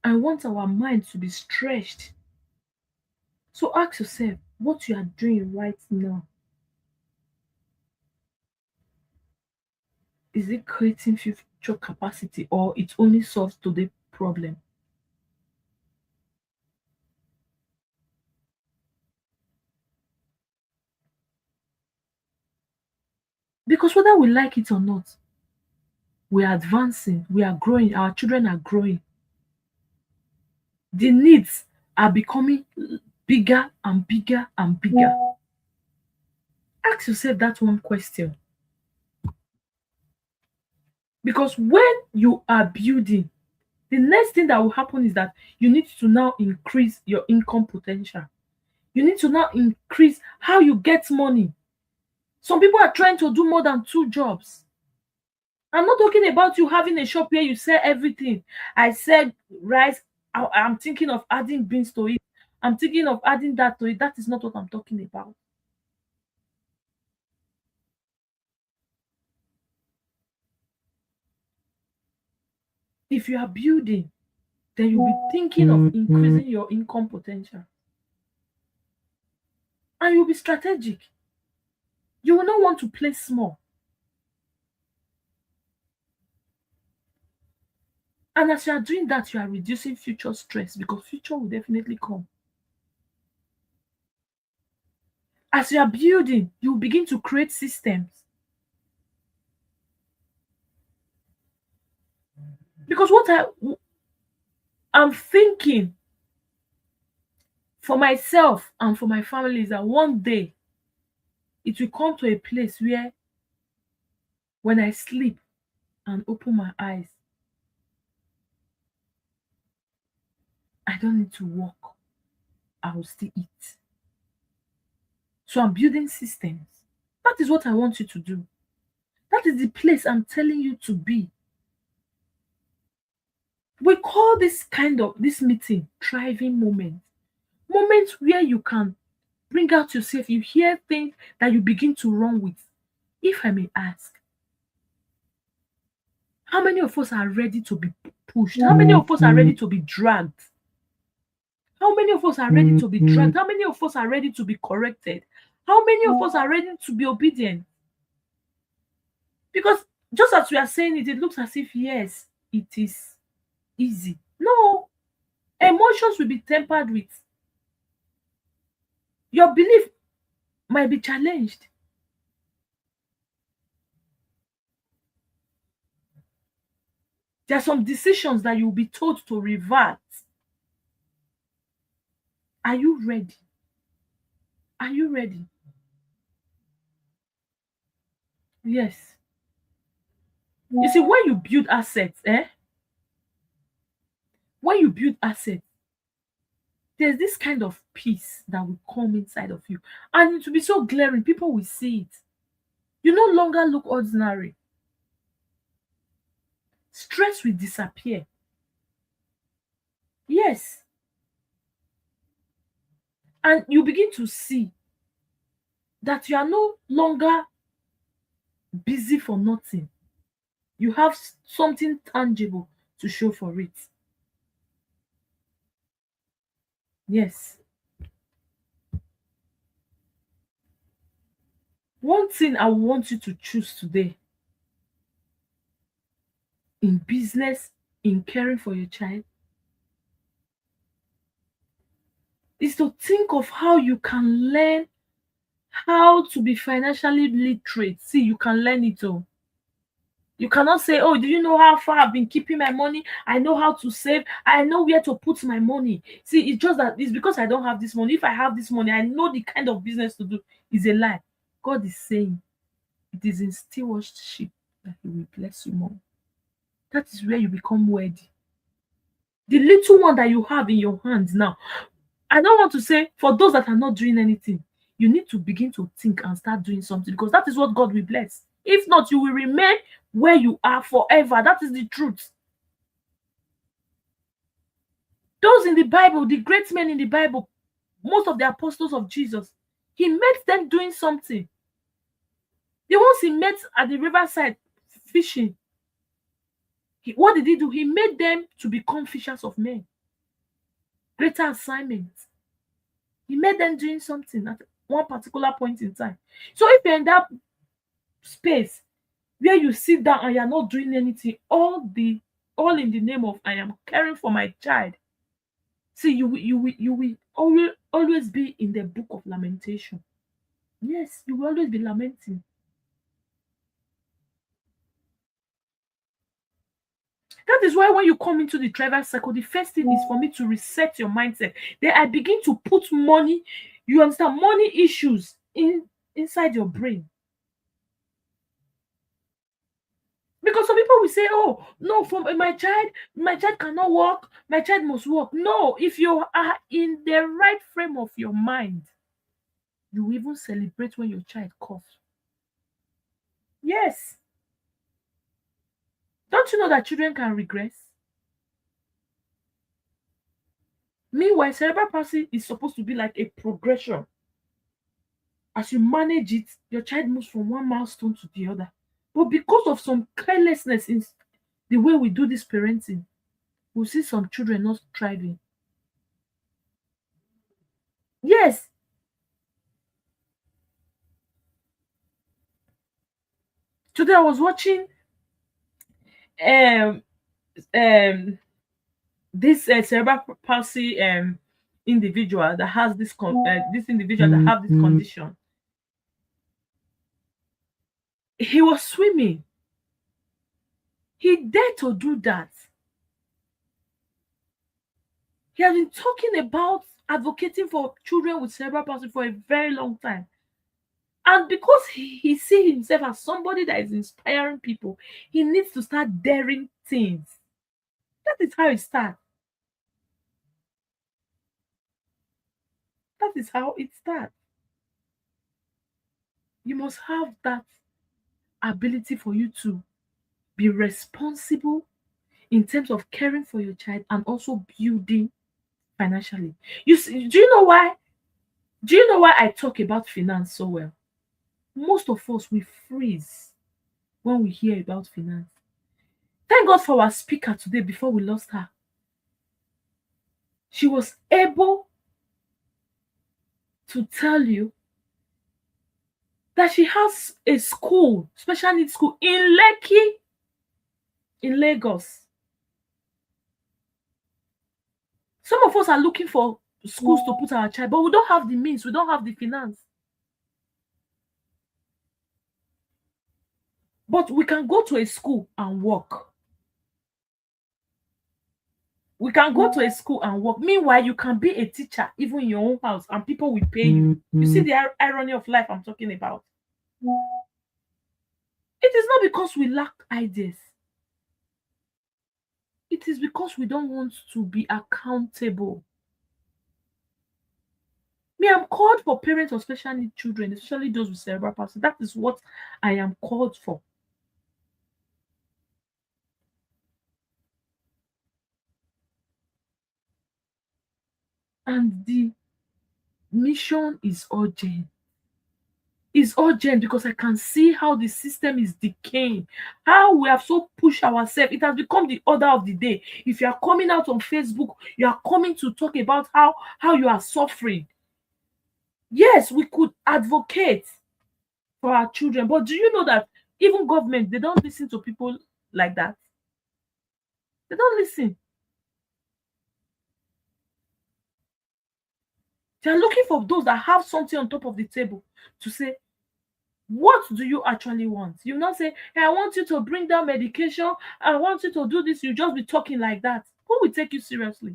I want our mind to be stretched. So ask yourself what you are doing right now. Is it creating future capacity, or it only solves today's problem? Because whether we like it or not, we are advancing, we are growing, our children are growing. The needs are becoming bigger and bigger and bigger. Ask yourself that one question. Because when you are building, the next thing that will happen is that you need to now increase your income potential. You need to now increase how you get money. Some people are trying to do more than 2 jobs. I'm not talking about you having a shop where you sell everything. I said rice. I'm thinking of adding beans to it. I'm thinking of adding that to it. That is not what I'm talking about. If you are building, then you'll be thinking of increasing your income potential. And you'll be strategic. You will not want to play small. And as you are doing that, you are reducing future stress because future will definitely come. As you are building, you begin to create systems. Because I'm thinking for myself and for my family is that one day it will come to a place where when I sleep and open my eyes, I don't need to work. I will still eat. So I'm building systems. That is what I want you to do. That is the place I'm telling you to be. We call this meeting thriving moment. Moments where you can bring out yourself, you hear things that you begin to run with. If I may ask, how many of us are ready to be pushed? How many of us are ready to be dragged? How many of us are ready to be dragged? How many of us are ready to be corrected? How many of us are ready to be obedient? Because just as we are saying it, it looks as if, yes, it is easy. No, emotions will be tempered with. Your belief might be challenged. There are some decisions that you'll be told to revert. Are you ready? Are you ready? Yes. You see, when you build assets, when you build assets, there's this kind of peace that will come inside of you. And it will be so glaring, people will see it. You no longer look ordinary. Stress will disappear. Yes. And you begin to see that you are no longer busy for nothing. You have something tangible to show for it. Yes. One thing I want you to choose today in business, in caring for your child, is to think of how you can learn how to be financially literate. See, you can learn it all. You cannot say, oh, do you know how far I've been keeping my money? I know how to save. I know where to put my money. See, it's just that it's because I don't have this money. If I have this money, I know the kind of business to do. Is a lie. God is saying it is in stewardship that He will bless you more. That is where you become worthy. The little one that you have in your hands now, I don't want to say for those that are not doing anything, you need to begin to think and start doing something because that is what God will bless. If not, you will remain where you are forever. That is the truth. Those in the Bible, the great men in the Bible, most of the apostles of Jesus, He met them doing something. The ones He met at the riverside fishing, what did He do? He made them to become fishers of men. Greater assignments. He made them doing something at one particular point in time. So if you're in that space where you sit down and you're not doing anything, all in the name of I am caring for my child. See, you will always be in the book of lamentation. Yes, you will always be lamenting. That is why when you come into the driver's circle, the first thing is for me to reset your mindset. Then I begin to put money, you understand, money issues in inside your brain. Because some people will say, oh no, from my child cannot walk, my child must walk. No, if you are in the right frame of your mind, you will even celebrate when your child coughs. Yes. Don't you know that children can regress? Meanwhile, cerebral palsy is supposed to be like a progression. As you manage it, your child moves from one milestone to the other. But because of some carelessness in the way we do this parenting, we see some children not thriving. Yes, today I was watching um um this cerebral palsy individual that has this individual that have this condition. He was swimming. He dared to do that. He has been talking about advocating for children with cerebral palsy for a very long time. And because he sees himself as somebody that is inspiring people, he needs to start daring things. That is how it starts. That is how it starts. You must have that ability for you to be responsible in terms of caring for your child and also building financially. You see, do you know why? Do you know why I talk about finance so well? Most of us we freeze when we hear about finance. Thank God for our speaker today before we lost her. She was able to tell you that she has a school, special needs school in Lekki, in Lagos. Some of us are looking for schools to put our child, but we don't have the means, we don't have the finance. But we can go to a school and work. We can go to a school and work. Meanwhile, you can be a teacher even in your own house and people will pay you. You see the irony of life I'm talking about? It is not because we lack ideas. It is because we don't want to be accountable. Me, I'm called for parents of special needs children, especially those with cerebral palsy. That is what I am called for. And the mission is urgent. It's urgent because I can see how the system is decaying, how we have so pushed ourselves. It has become the order of the day. If you are coming out on Facebook, you are coming to talk about how you are suffering. Yes, we could advocate for our children, but do you know that even government, they don't listen to people like that? They don't listen. They're looking for those that have something on top of the table to say, what do you actually want? You not say, hey, I want you to bring down medication, I want you to do this. You just be talking like that. Who will take you seriously?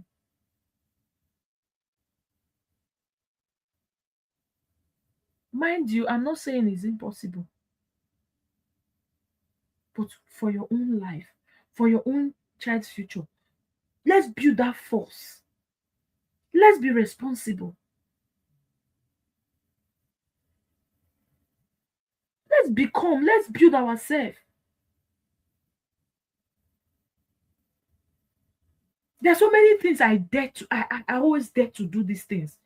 Mind you, I'm not saying it's impossible, but for your own life, for your own child's future, let's build that force. Let's be responsible. Let's build ourselves. There are so many things I always dare to do these things.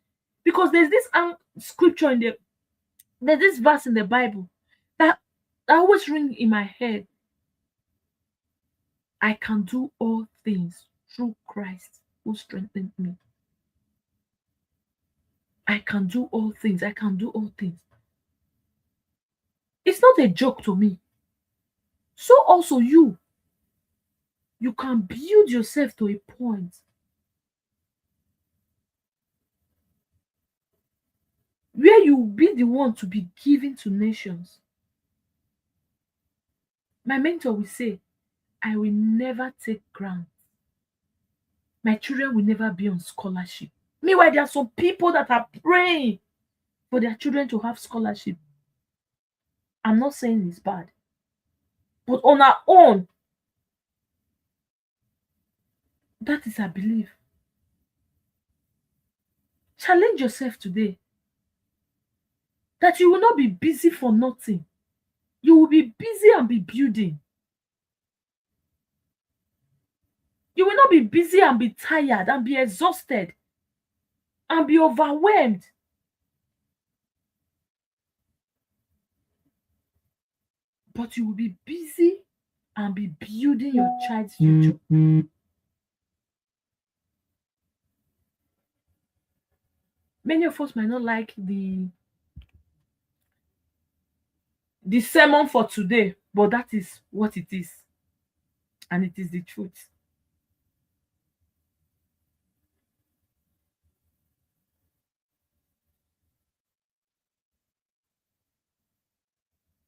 Because there's this scripture there's this verse in the Bible that always ring in my head. I can do all things through Christ who strengthened me. I can do all things. I can do all things. It's not a joke to me. So also you can build yourself to a point where you will be the one to be given to nations. My mentor will say, I will never take grants. My children will never be on scholarship. Meanwhile, there are some people that are praying for their children to have scholarship. I'm not saying it's bad, but on our own, that is our belief. Challenge yourself today that you will not be busy for nothing. You will be busy and be building. You will not be busy and be tired and be exhausted and be overwhelmed. But you will be busy and be building your child's future. Many of us might not like the sermon for today, but that is what it is, and it is the truth.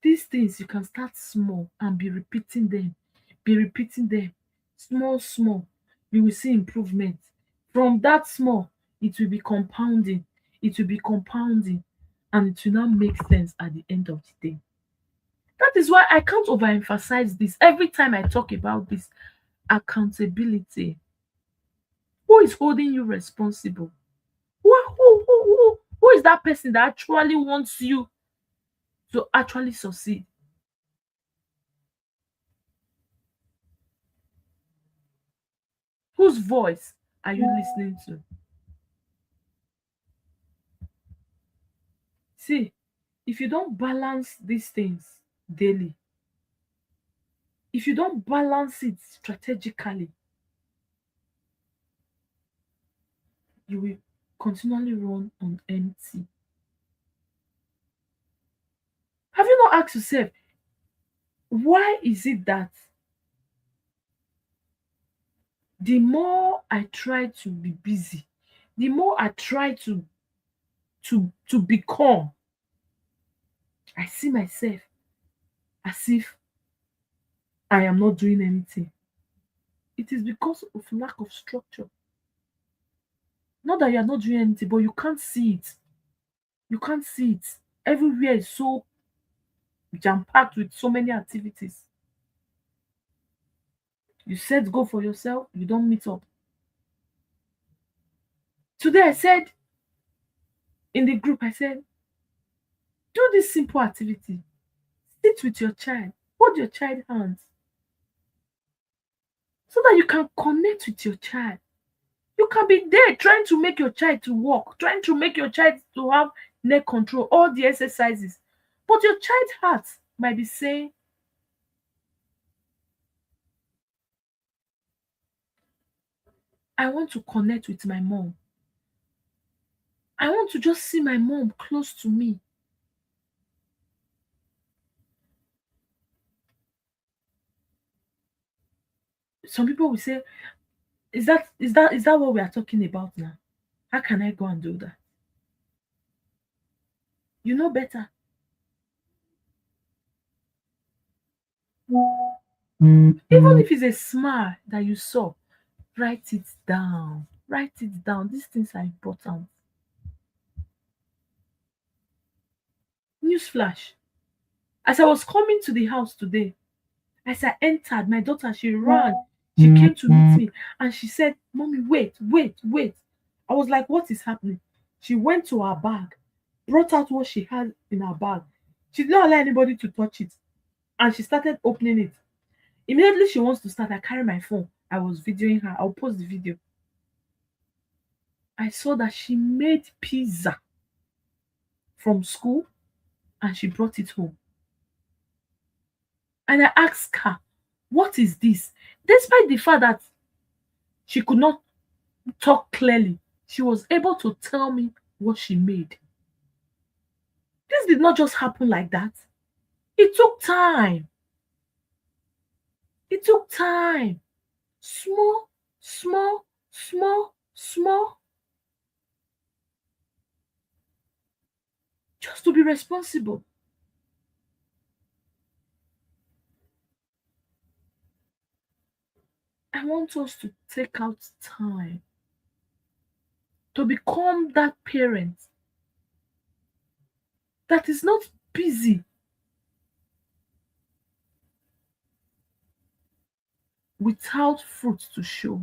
These things you can start small and be repeating them, small, small. You will see improvement. From that small, it will be compounding, it will be compounding, and it will now make sense at the end of the day. That is why I can't overemphasize this every time I talk about this accountability. Who is holding you responsible? Who is that person that actually wants you to actually succeed? Whose voice are you listening to? See, if you don't balance these things daily, if you don't balance it strategically, you will continually run on empty. Have you not asked yourself, why is it that the more I try to be busy, the more I try to become, I see myself as if I am not doing anything? It is because of lack of structure. Not that you are not doing anything, but you can't see it. You can't see it. Everywhere is so jam-packed with so many activities. You set goal for yourself, you don't meet up. Today I said in the group, I said, do this simple activity. Sit with your child, hold your child hands, so that you can connect with your child. You can be there trying to make your child to walk, trying to make your child to have neck control, all the exercises. But your child's heart might be saying, I want to connect with my mom. I want to just see my mom close to me. Some people will say, is that what we are talking about now? How can I go and do that? You know better. Even if it's a smile that you saw, write it down. Write it down. These things are important. Newsflash. As I was coming to the house today, as I entered, my daughter, she ran. She came to meet me and she said, Mommy, wait, wait, wait. I was like, what is happening? She went to her bag, brought out what she had in her bag. She did not allow anybody to touch it. And she started opening it. Immediately she wants to start, I carry my phone. I was videoing her. I'll post the video. I saw that she made pizza from school and she brought it home. And I asked her, what is this? Despite the fact that she could not talk clearly, she was able to tell me what she made. This did not just happen like that. It took time. It took time. Small, small, small, small. Just to be responsible. I want us to take out time to become that parent that is not busy without fruit to show.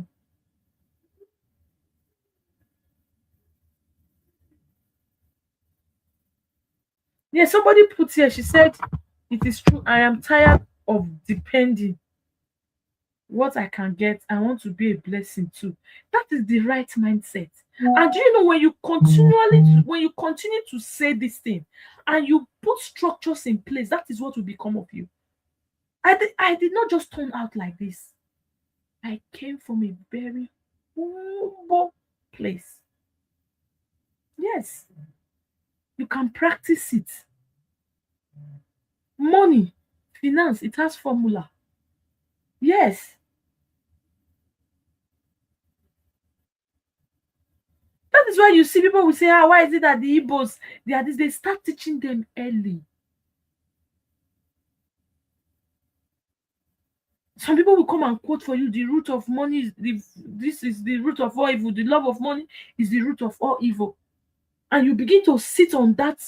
Yeah, somebody put here, she said, it is true, I am tired of depending what I can get. I want to be a blessing too. That is the right mindset. And do you know, when you continue to say this thing and you put structures in place, that is what will become of you. I did not just turn out like this. I came from a very humble place. Yes, you can practice it. Money, finance, it has formula. Yes, that is why you see people will say, ah, why is it that the Igbos, they are this? They start teaching them early. Some people will come and quote for you, the root of money is this is the root of all evil. The love of money is the root of all evil. And you begin to sit on that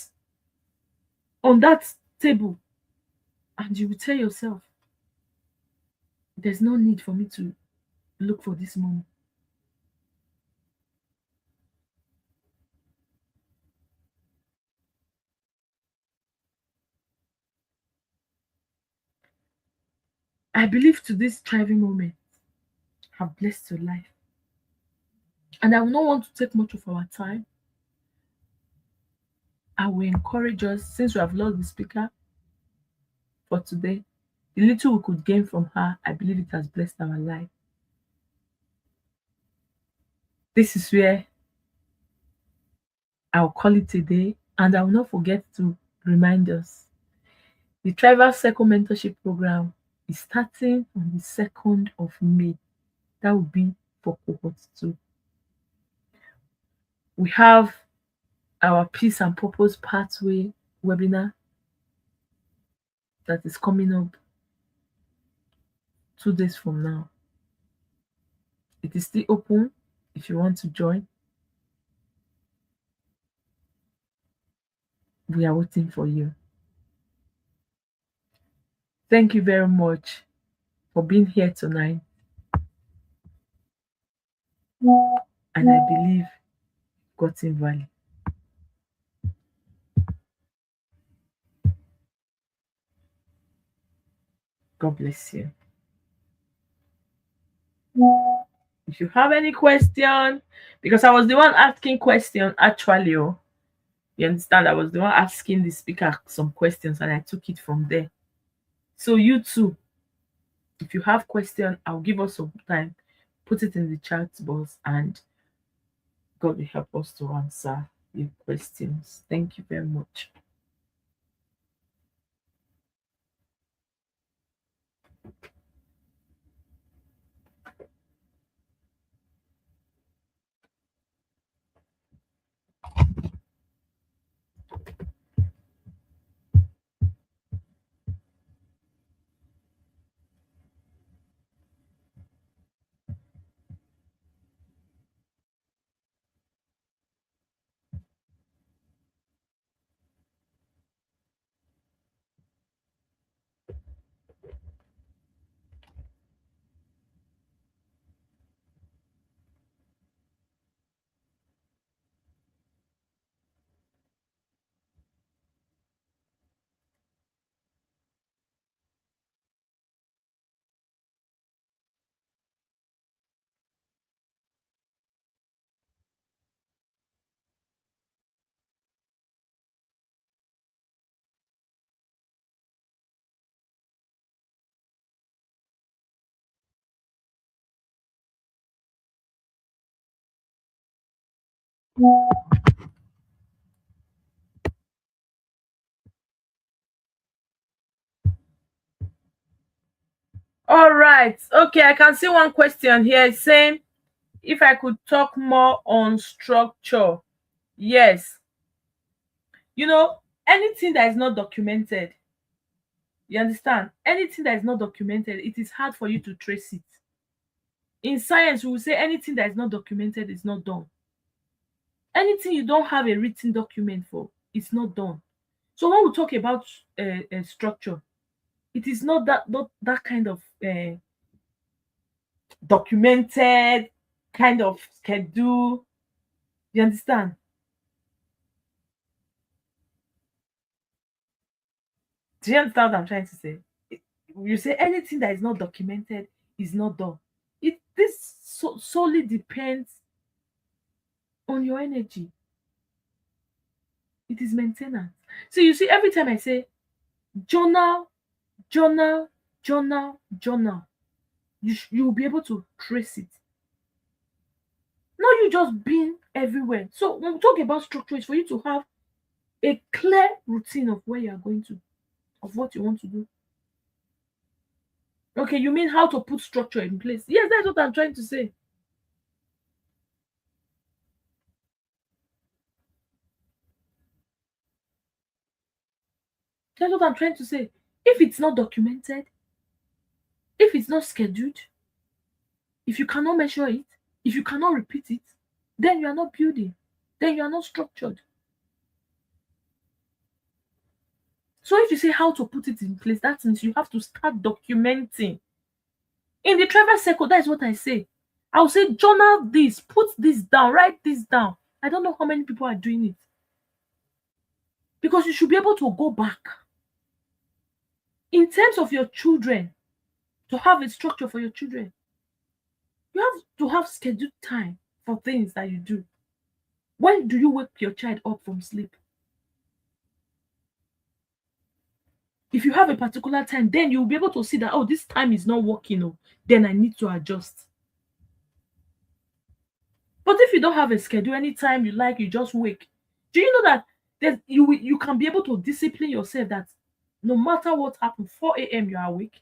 table, and you will tell yourself, there's no need for me to look for this money. I believe to this thriving moment have blessed your life. And I will not want to take much of our time. I will encourage us, since we have lost the speaker for today, the little we could gain from her, I believe it has blessed our life. This is where I'll call it a day, and I will not forget to remind us the Tribal Circle Mentorship Program is starting on the 2nd of May. That will be for cohort 2. We have our Peace and Purpose Pathway webinar that is coming up 2 days from now. It is still open if you want to join. We are waiting for you. Thank you very much for being here tonight. And I believe you've gotten value. God bless you. If you have any question, because I was the one asking question actually, oh, you understand? I was the one asking the speaker some questions, and I took it from there. So you too, if you have question, I'll give us some time. Put it in the chat box, and God will help us to answer your questions. Thank you very much. All right. Okay, I can see one question here saying if I could talk more on structure. Yes. Anything that is not documented, you understand? Anything that is not documented, it is hard for you to trace it. In science, we will say anything that is not documented is not done. Anything you don't have a written document for, it's not done. So when we talk about structure, it is not that kind of documented kind of schedule. You understand? Do you understand what I'm trying to say? You say anything that is not documented is not done. This solely depends on your energy. It is maintenance. So you see, every time I say journal, journal, journal, journal, you will be able to trace it. Not you just being everywhere. So when we talk about structure, it's for you to have a clear routine of where you are going to, of what you want to do. Okay, you mean how to put structure in place? Yes, that's what I'm trying to say. That's what I'm trying to say. If it's not documented, if it's not scheduled, if you cannot measure it, if you cannot repeat it, then you are not building, then you are not structured. So if you say how to put it in place, that means you have to start documenting. In the travel circle, that is what I say. I'll say journal this, put this down, write this down. I don't know how many people are doing it. Because you should be able to go back. In terms of your children, to have a structure for your children, you have to have scheduled time for things that you do. When do you wake your child up from sleep? If you have a particular time, then you'll be able to see that, oh, this time is not working, oh, then I need to adjust. But if you don't have a schedule, anytime you like, you just wake. Do you know that you can be able to discipline yourself that no matter what happens, 4 a.m. you are awake?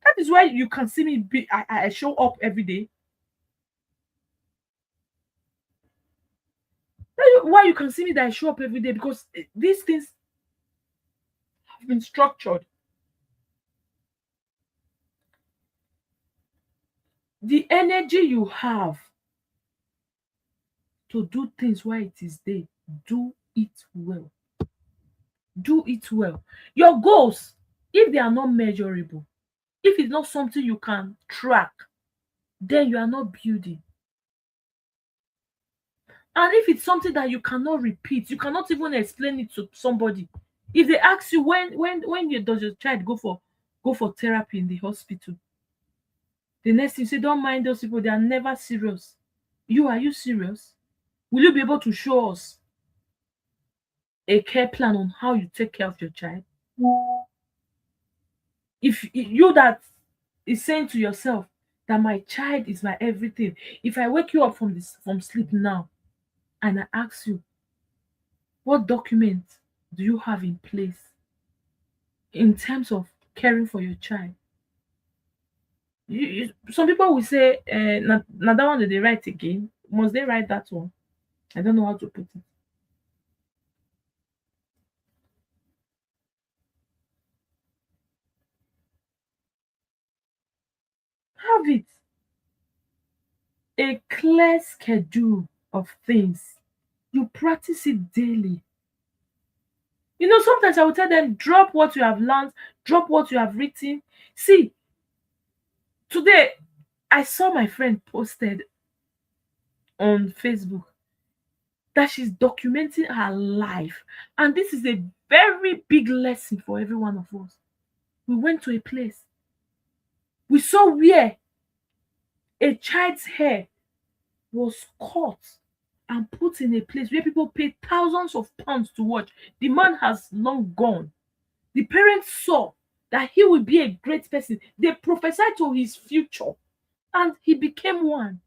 That is why you can see me I show up every day. Why you can see me that I show up every day, because these things have been structured. The energy you have to do things while it is day, do it well. Do it well. Your goals, if they are not measurable, if it's not something you can track, then you are not building. And if it's something that you cannot repeat, you cannot even explain it to somebody. If they ask you does your child go for therapy in the hospital, the next thing you say, don't mind those people, they are never serious. Are you serious? Will you be able to show us a care plan on how you take care of your child? If you that is saying to yourself that my child is my everything, if I wake you up from sleep now and I ask you, what document do you have in place in terms of caring for your child? Some people will say, now that one that they write again, must they write that one? I don't know how to put it. Have it. A clear schedule of things. You practice it daily. Sometimes I will tell them, drop what you have learned, drop what you have written. See, today I saw my friend posted on Facebook that she's documenting her life. And this is a very big lesson for every one of us. We went to a place. We saw where a child's hair was cut and put in a place where people paid thousands of pounds to watch. The man has long gone. The parents saw that he would be a great person. They prophesied to his future, and he became one.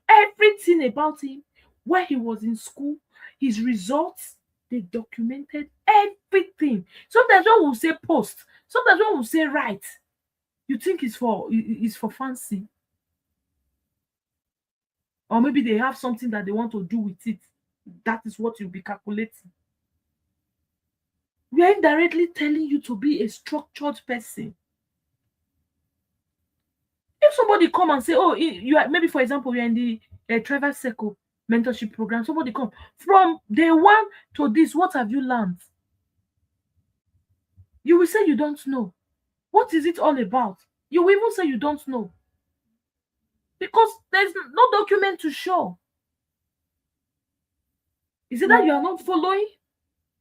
Everything about him, where he was in school, his results, they documented everything. Sometimes when we say post, sometimes when we say write, you think it's for fancy. Or maybe they have something that they want to do with it. That is what you'll be calculating. We are indirectly telling you to be a structured person. If somebody come and say, oh, you are, maybe for example, you're in the travel circle mentorship program, somebody come from day one to this, what have you learned? You will say you don't know. What is it all about? You will even say you don't know. because there's no document to show. Is it that you are not following?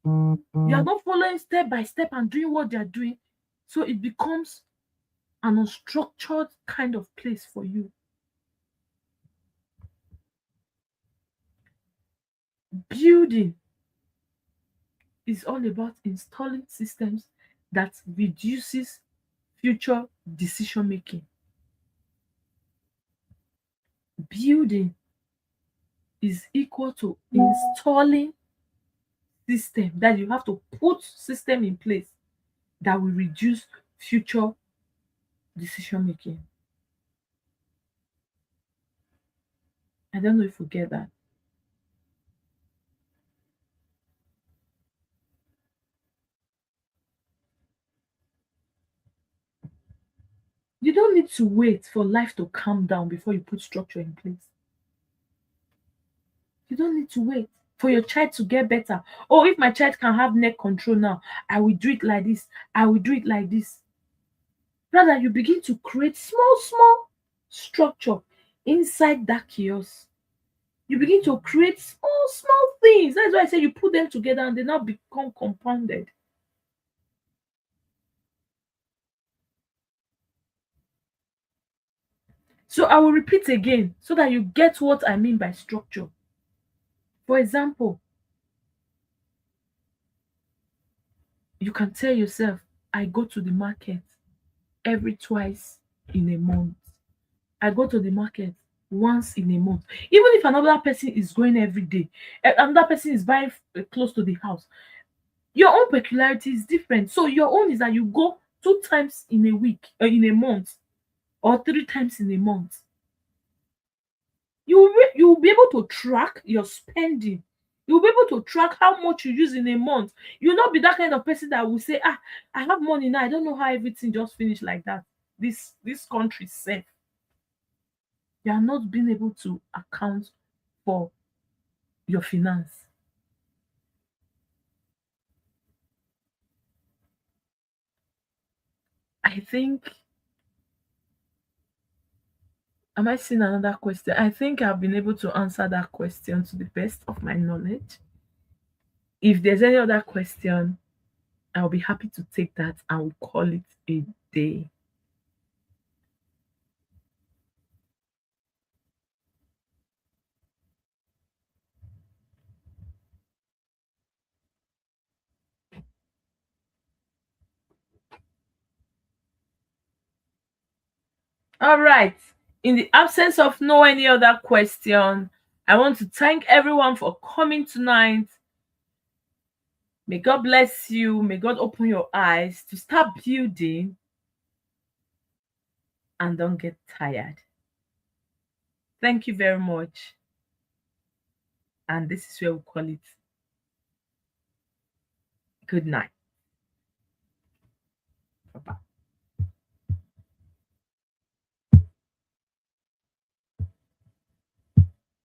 You are not following step by step and doing what they are doing. So it becomes an unstructured kind of place for you. Building is all about installing systems that reduces future decision making. Building is equal to installing system, that you have to put system in place that will reduce future decision making. I don't know if you get that. You don't need to wait for life to calm down before you put structure in place. You don't need to wait for your child to get better. Oh, if my child can have neck control now, I will do it like this. I will do it like this. Rather, you begin to create small, small structure inside that chaos. You begin to create small, small things. That's why I say you put them together and they now become compounded. So I will repeat again so that you get what I mean by structure. For example, you can tell yourself, I go to the market every twice in a month. I go to the market once in a month. Even if another person is going every day, another person is buying close to the house, your own peculiarity is different. So your own is that you go 2 times in a week, in a month, or 3 times in a month. You will be able to track your spending. You'll be able to track how much you use in a month. You'll not be that kind of person that will say, ah, I have money now. I don't know how everything just finished like that. This country safe. You are not being able to account for your finance. I think, am I seeing another question? I think I've been able to answer that question to the best of my knowledge. If there's any other question, I'll be happy to take that and we'll call it a day. All right. In the absence of no any other question, I want to thank everyone for coming tonight. May God bless you. May God open your eyes to start building and don't get tired. Thank you very much. And this is where we call it good night.